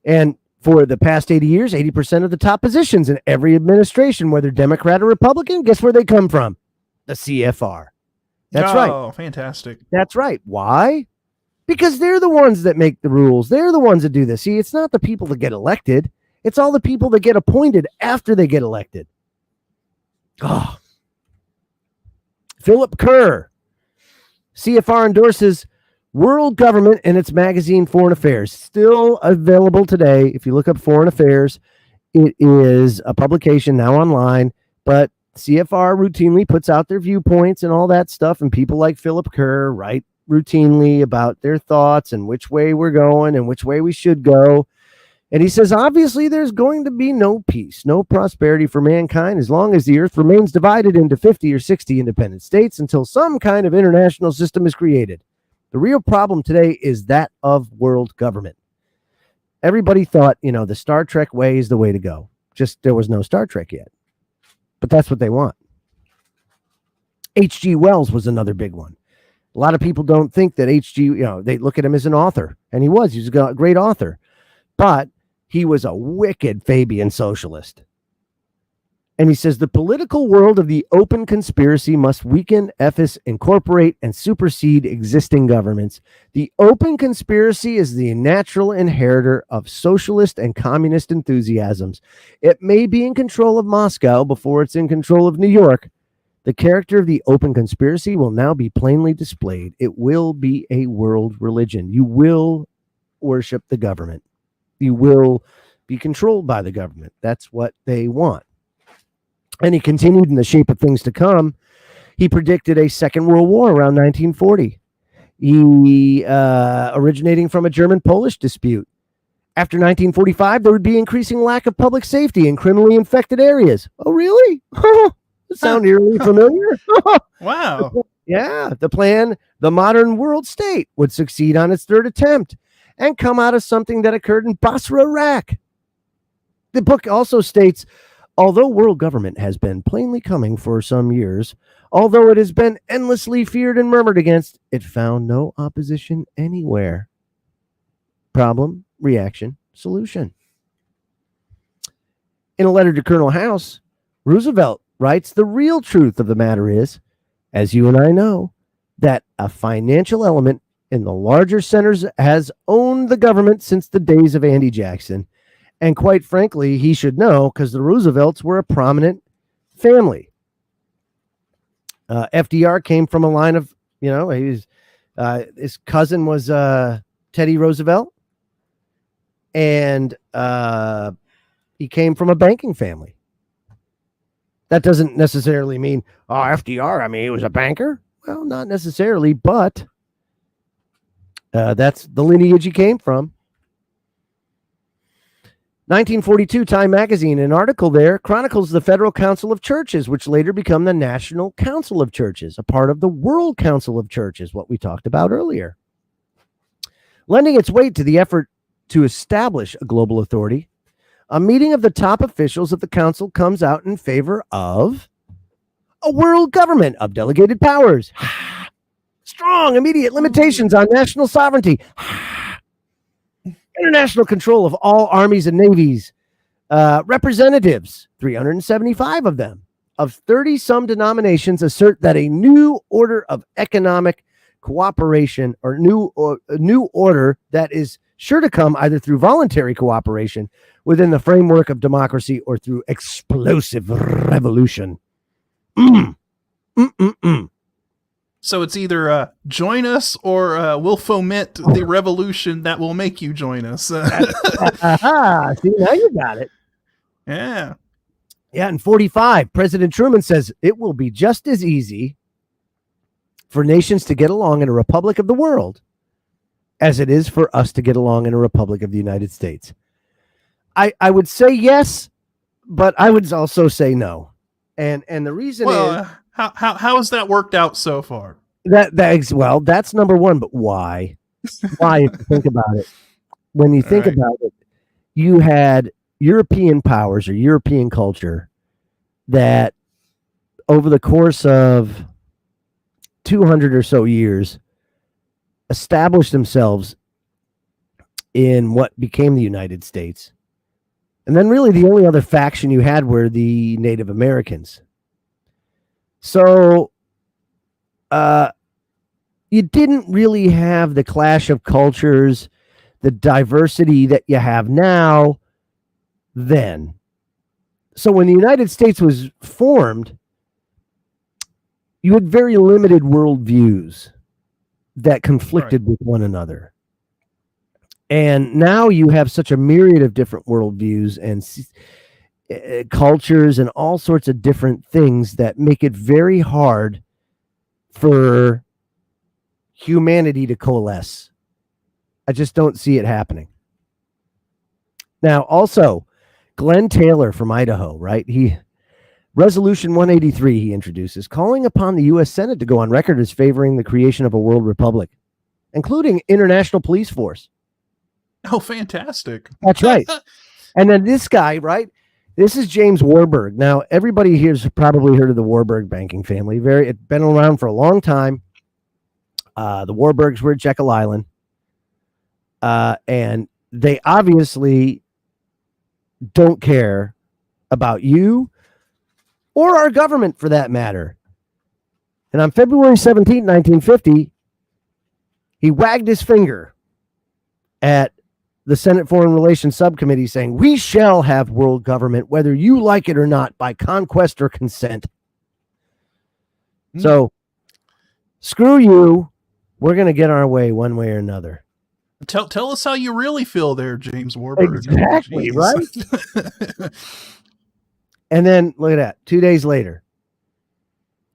And for the past 80 years, 80% of the top positions in every administration, whether Democrat or Republican, guess where they come from? The CFR. That's right.
Oh, fantastic.
That's right. Why? Because they're the ones that make the rules. They're the ones that do this. See, it's not the people that get elected. It's all the people that get appointed after they get elected. Oh. Philip Kerr. CFR endorses World Government and its magazine Foreign Affairs. Still available today. If you look up Foreign Affairs, it is a publication now online, but CFR routinely puts out their viewpoints and all that stuff, and people like Philip Kerr write routinely about their thoughts and which way we're going and which way we should go. And he says, obviously, there's going to be no peace, no prosperity for mankind as long as the earth remains divided into 50 or 60 independent states until some kind of international system is created. The real problem today is that of world government. Everybody thought, the Star Trek way is the way to go. Just there was no Star Trek yet. But that's what they want. H.G. Wells was another big one. A lot of people don't think that H.G., they look at him as an author. And he was a great author. But he was a wicked Fabian socialist. And he says the political world of the open conspiracy must weaken, efface, incorporate, and supersede existing governments. The open conspiracy is the natural inheritor of socialist and communist enthusiasms. It may be in control of Moscow before it's in control of New York. The character of the open conspiracy will now be plainly displayed. It will be a world religion. You will worship the government. You will be controlled by the government. That's what they want. And he continued in the shape of things to come. He predicted a Second World War around 1940. Originating from a German-Polish dispute. After 1945, there would be increasing lack of public safety in criminally infected areas. Oh, really? That sounds eerily familiar.
Wow.
Yeah, the plan, the modern world state, would succeed on its third attempt and come out of something that occurred in Basra, Iraq. The book also states Although world government has been plainly coming for some years, although it has been endlessly feared and murmured against, it found no opposition anywhere. Problem, reaction, solution. In a letter to Colonel House, Roosevelt writes, the real truth of the matter is, as you and I know, that a financial element in the larger centers has owned the government since the days of Andy Jackson. And quite frankly, he should know because the Roosevelts were a prominent family. FDR came from a line of, his cousin was Teddy Roosevelt. And he came from a banking family. That doesn't necessarily mean, FDR, he was a banker. Well, not necessarily, but that's the lineage he came from. 1942, Time magazine, an article there chronicles the Federal Council of Churches, which later become the National Council of Churches, a part of the World Council of Churches, what we talked about earlier. Lending its weight to the effort to establish a global authority, a meeting of the top officials of the council comes out in favor of a world government of delegated powers. Strong, immediate limitations on national sovereignty. International control of all armies and navies. Representatives, 375 of them, of 30-some denominations assert that a new order of economic cooperation or new order that is sure to come either through voluntary cooperation within the framework of democracy or through explosive revolution.
So it's either join us or we'll foment the revolution that will make you join us.
See, now you got it.
Yeah.
Yeah, in 45, President Truman says it will be just as easy for nations to get along in a republic of the world as it is for us to get along in a republic of the United States. I would say yes, but I would also say no. And the reason is...
How has that worked out so far?
That's number one, but why? Why, if you think about it? When you think about it, you had European powers or European culture that over the course of 200 or so years established themselves in what became the United States. And then really the only other faction you had were the Native Americans. So you didn't really have the clash of cultures, the diversity that you have now then. So when the United States was formed, you had very limited worldviews that conflicted with one another. And now you have such a myriad of different worldviews and cultures and all sorts of different things that make it very hard for humanity to coalesce. I just don't see it happening. Now, also, Glenn Taylor from Idaho, right? Resolution 183 he introduces, calling upon the U.S. Senate to go on record as favoring the creation of a world republic, including international police force.
Oh, fantastic.
That's right. And then this guy, right? This is James Warburg. Now, everybody here's probably heard of the Warburg banking family. It's been around for a long time. The Warburgs were at Jekyll Island. And they obviously don't care about you or our government for that matter. And on February 17, 1950, he wagged his finger at the Senate Foreign Relations Subcommittee saying, we shall have world government, whether you like it or not, by conquest or consent. So screw you. We're going to get our way one way or another.
Tell us how you really feel there, James Warburg.
Exactly, right? And then look at that. 2 days later,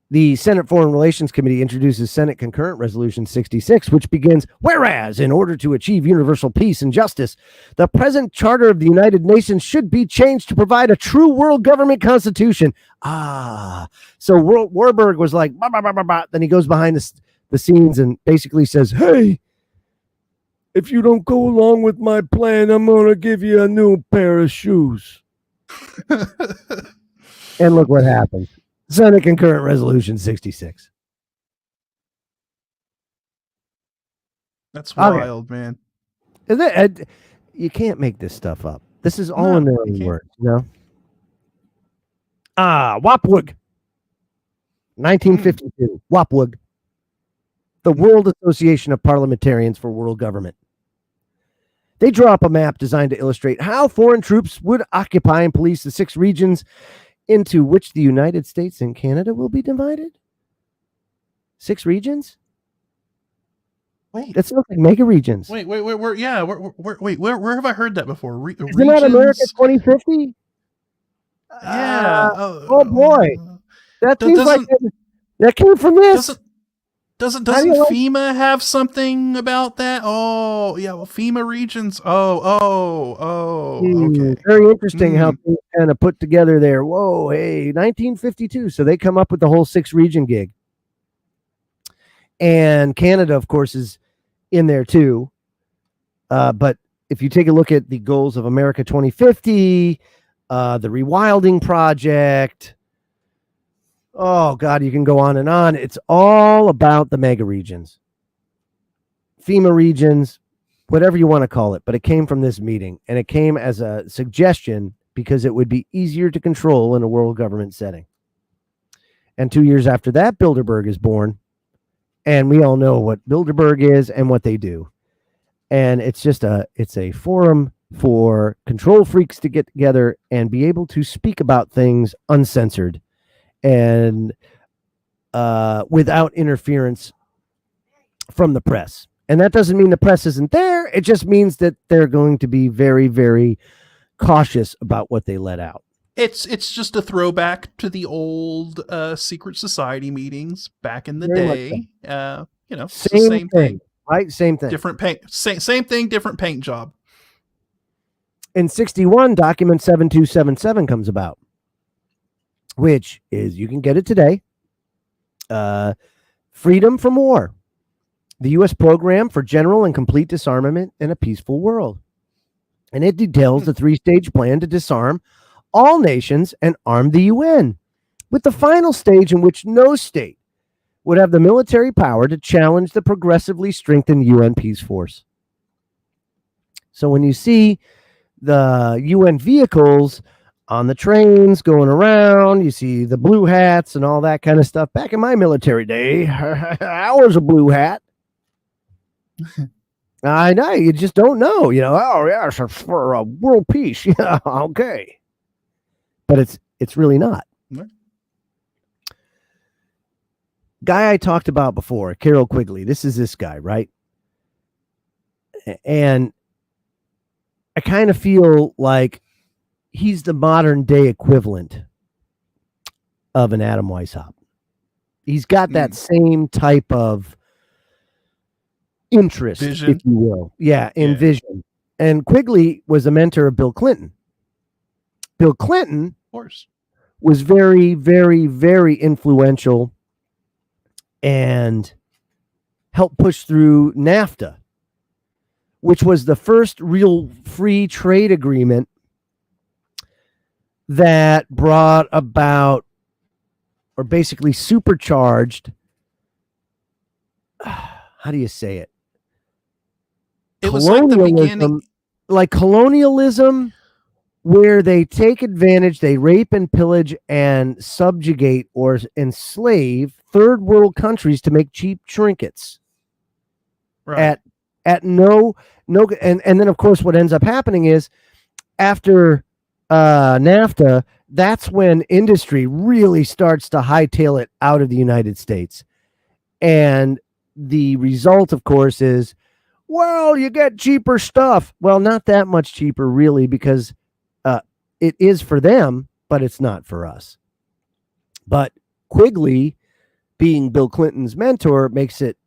the Senate Foreign Relations Committee introduces Senate Concurrent Resolution 66, which begins, whereas in order to achieve universal peace and justice, the present charter of the United Nations should be changed to provide a true world government constitution. So Warburg was like, bah, bah, bah, bah, bah. Then he goes behind the scenes and basically says, hey, if you don't go along with my plan, I'm going to give you a new pair of shoes. And look what happens. Senate Concurrent Resolution 66.
That's wild, man.
You can't make this stuff up. This is all in their own words, you know? Wapwug. 1952. Wapwug. The World Association of Parliamentarians for World Government. They draw up a map designed to illustrate how foreign troops would occupy and police the 6 regions into which the United States and Canada will be divided. 6 regions?
Wait,
that sounds like mega regions.
Wait, where have I heard that before?
Isn't that America 2050?
Yeah.
Oh boy, that seems like that came from this.
Doesn't FEMA have something about that? Oh, yeah. Well, FEMA regions. Okay.
Very interesting how things kind of put together there. Whoa, hey, 1952. So they come up with the whole 6 region gig. And Canada, of course, is in there too. But if you take a look at the goals of America 2050, the Rewilding Project, oh God, you can go on and on. It's all about the mega regions, FEMA regions, whatever you want to call it. But it came from this meeting, and it came as a suggestion because it would be easier to control in a world government setting. And 2 years after that, Bilderberg is born. And we all know what Bilderberg is and what they do. And it's just it's a forum for control freaks to get together and be able to speak about things uncensored and without interference from the press. And that doesn't mean the press isn't there. It just means that they're going to be very, very cautious about what they let out.
It's just a throwback to the old secret society meetings back in the
Very
day.
Same thing, right? Same thing.
Different paint. Same thing, different paint job.
In 61, document 7277 comes about, which is, you can get it today. Freedom from War, the U.S. program for general and complete disarmament in a peaceful world. And it details the 3-stage plan to disarm all nations and arm the UN, with the final stage in which no state would have the military power to challenge the progressively strengthened UN peace force. So when you see the UN vehicles on the trains going around, you see the blue hats and all that kind of stuff. Back in my military day, I was a blue hat. I know, you just don't know, oh yeah, it's for world peace. Yeah, okay. But it's really not.
Mm-hmm.
Guy I talked about before, Carol Quigley. This is this guy, right? And I kind of feel like he's the modern day equivalent of an Adam Weishaupt. He's got that same type of interest,
vision,
if you will. Yeah, vision. And Quigley was a mentor of Bill Clinton. Bill Clinton,
of course,
was very, very, very influential and helped push through NAFTA, which was the first real free trade agreement that brought about, or basically supercharged, how do you say it?
It was like the beginning,
like colonialism, where they take advantage, they rape and pillage and subjugate or enslave third world countries to make cheap trinkets.
right?
At no, and then of course what ends up happening is after NAFTA, that's when industry really starts to hightail it out of the United States. And the result, of course, is, well, you get cheaper stuff. Well, not that much cheaper, really, because it is for them, but it's not for us. But Quigley, being Bill Clinton's mentor, makes it,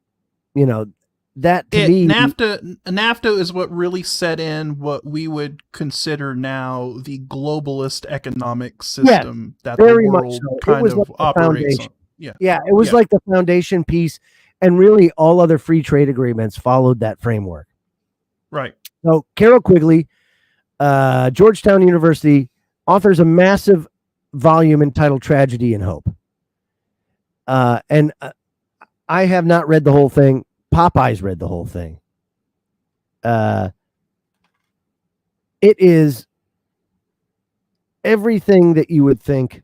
that to me.
NAFTA is what really set in what we would consider now the globalist economic system that the world kind of operates on.
Yeah, it was like the foundation piece, and really all other free trade agreements followed that framework.
Right.
So Carol Quigley, Georgetown University, authors a massive volume entitled Tragedy and Hope. And I have not read the whole thing. Popeye's read the whole thing. It is everything that you would think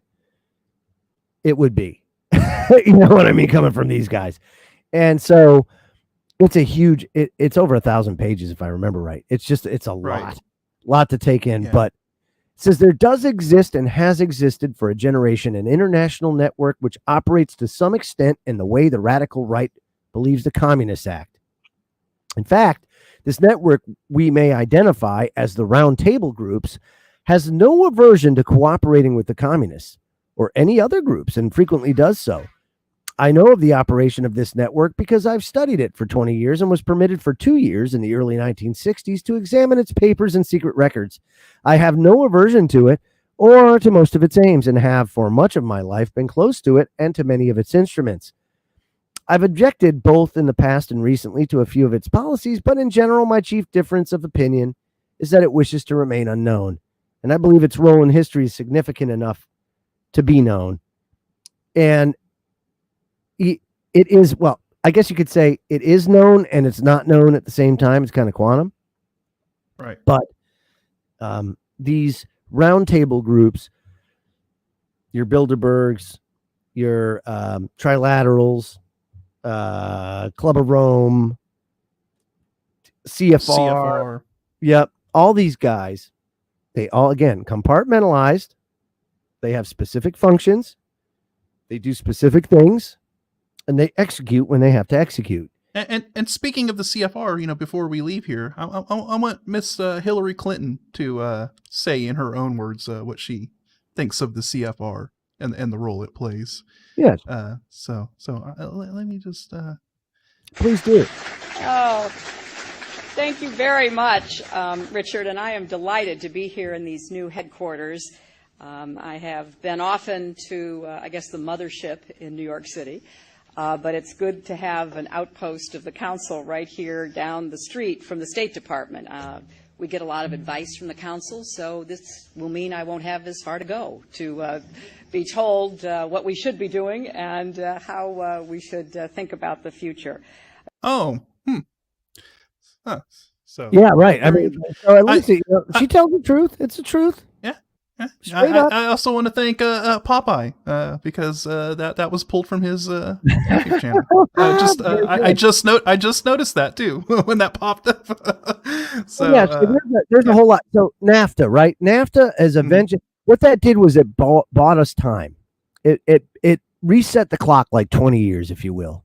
it would be. You know what I mean? Coming from these guys. And so it's a huge, it's over 1,000 pages, if I remember right. It's a lot to take in, but it says there does exist and has existed for a generation an international network which operates to some extent in the way the radical right believes the Communists act. In fact, this network we may identify as the Round Table groups has no aversion to cooperating with the Communists or any other groups, and frequently does so. I know of the operation of this network because I've studied it for 20 years and was permitted for 2 years in the early 1960s to examine its papers and secret records. I have no aversion to it or to most of its aims, and have for much of my life been close to it and to many of its instruments. I've objected both in the past and recently to a few of its policies, but in general, my chief difference of opinion is that it wishes to remain unknown, and I believe its role in history is significant enough to be known. And it is, well, I guess you could say it is known and it's not known at the same time. It's kind of quantum.
Right.
But these roundtable groups, your Bilderbergs, your Trilaterals, Club of Rome, CFR. Yep. All these guys, they all, again, compartmentalized. They have specific functions. They do specific things, and they execute when they have to execute.
And speaking of the CFR, before we leave here, I want Miss Hillary Clinton to say in her own words what she thinks of the CFR and the role it plays.
Yes.
So let me just.
Please do.
Oh, thank you very much, Richard. And I am delighted to be here in these new headquarters. I have been often to, I guess, the mothership in New York City. But it's good to have an outpost of the council right here down the street from the State Department. We get a lot of advice from the council, so this will mean I won't have as far to go to be told what we should be doing and how we should think about the future.
Oh, So
yeah, right. I mean, so at least she tells the truth. It's the truth.
I also want to thank Popeye because that was pulled from his YouTube channel. I just noticed that too when that popped up. So
there's a whole lot. So NAFTA, right? NAFTA is a venture. What that did was it bought us time. It reset the clock like 20 years, if you will,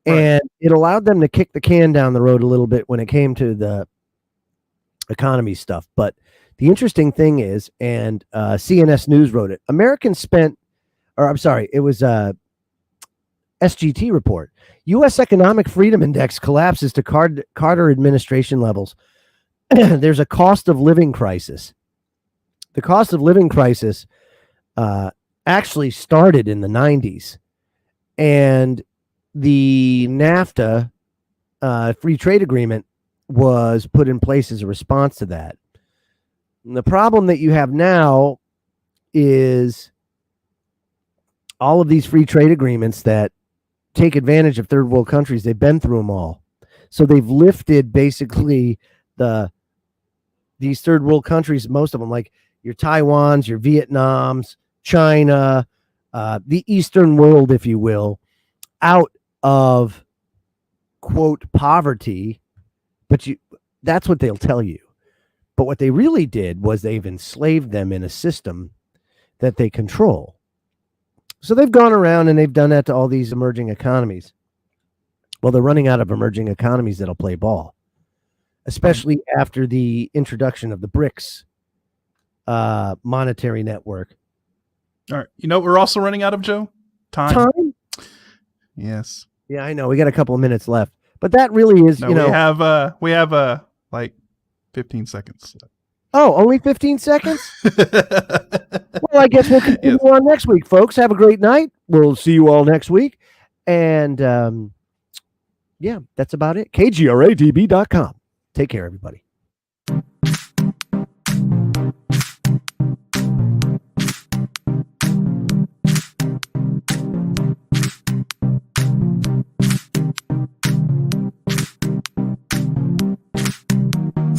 and it allowed them to kick the can down the road a little bit when it came to the economy stuff, but. The interesting thing is, and CNS News wrote it, it was a SGT report. U.S. Economic Freedom Index collapses to Carter administration levels. There's a cost of living crisis. The cost of living crisis actually started in the 90s. And the NAFTA free trade agreement was put in place as a response to that. And the problem that you have now is all of these free trade agreements that take advantage of third world countries. They've been through them all. So they've lifted basically these third world countries, most of them, like your Taiwans, your Vietnams, China, the Eastern world, if you will, out of, quote, poverty. But that's what they'll tell you. But what they really did was they've enslaved them in a system that they control. So they've gone around and they've done that to all these emerging economies. Well, they're running out of emerging economies that'll play ball, especially after the introduction of the BRICS monetary network.
All right. You know what we're also running out of, Joe? Time? Yes.
Yeah, I know. We got a couple of minutes left. But that really is,
we have like 15 seconds.
Oh, only 15 seconds? Well, I guess we'll continue on next week, folks. Have a great night. We'll see you all next week. And that's about it. KGRADB.com. Take care, everybody.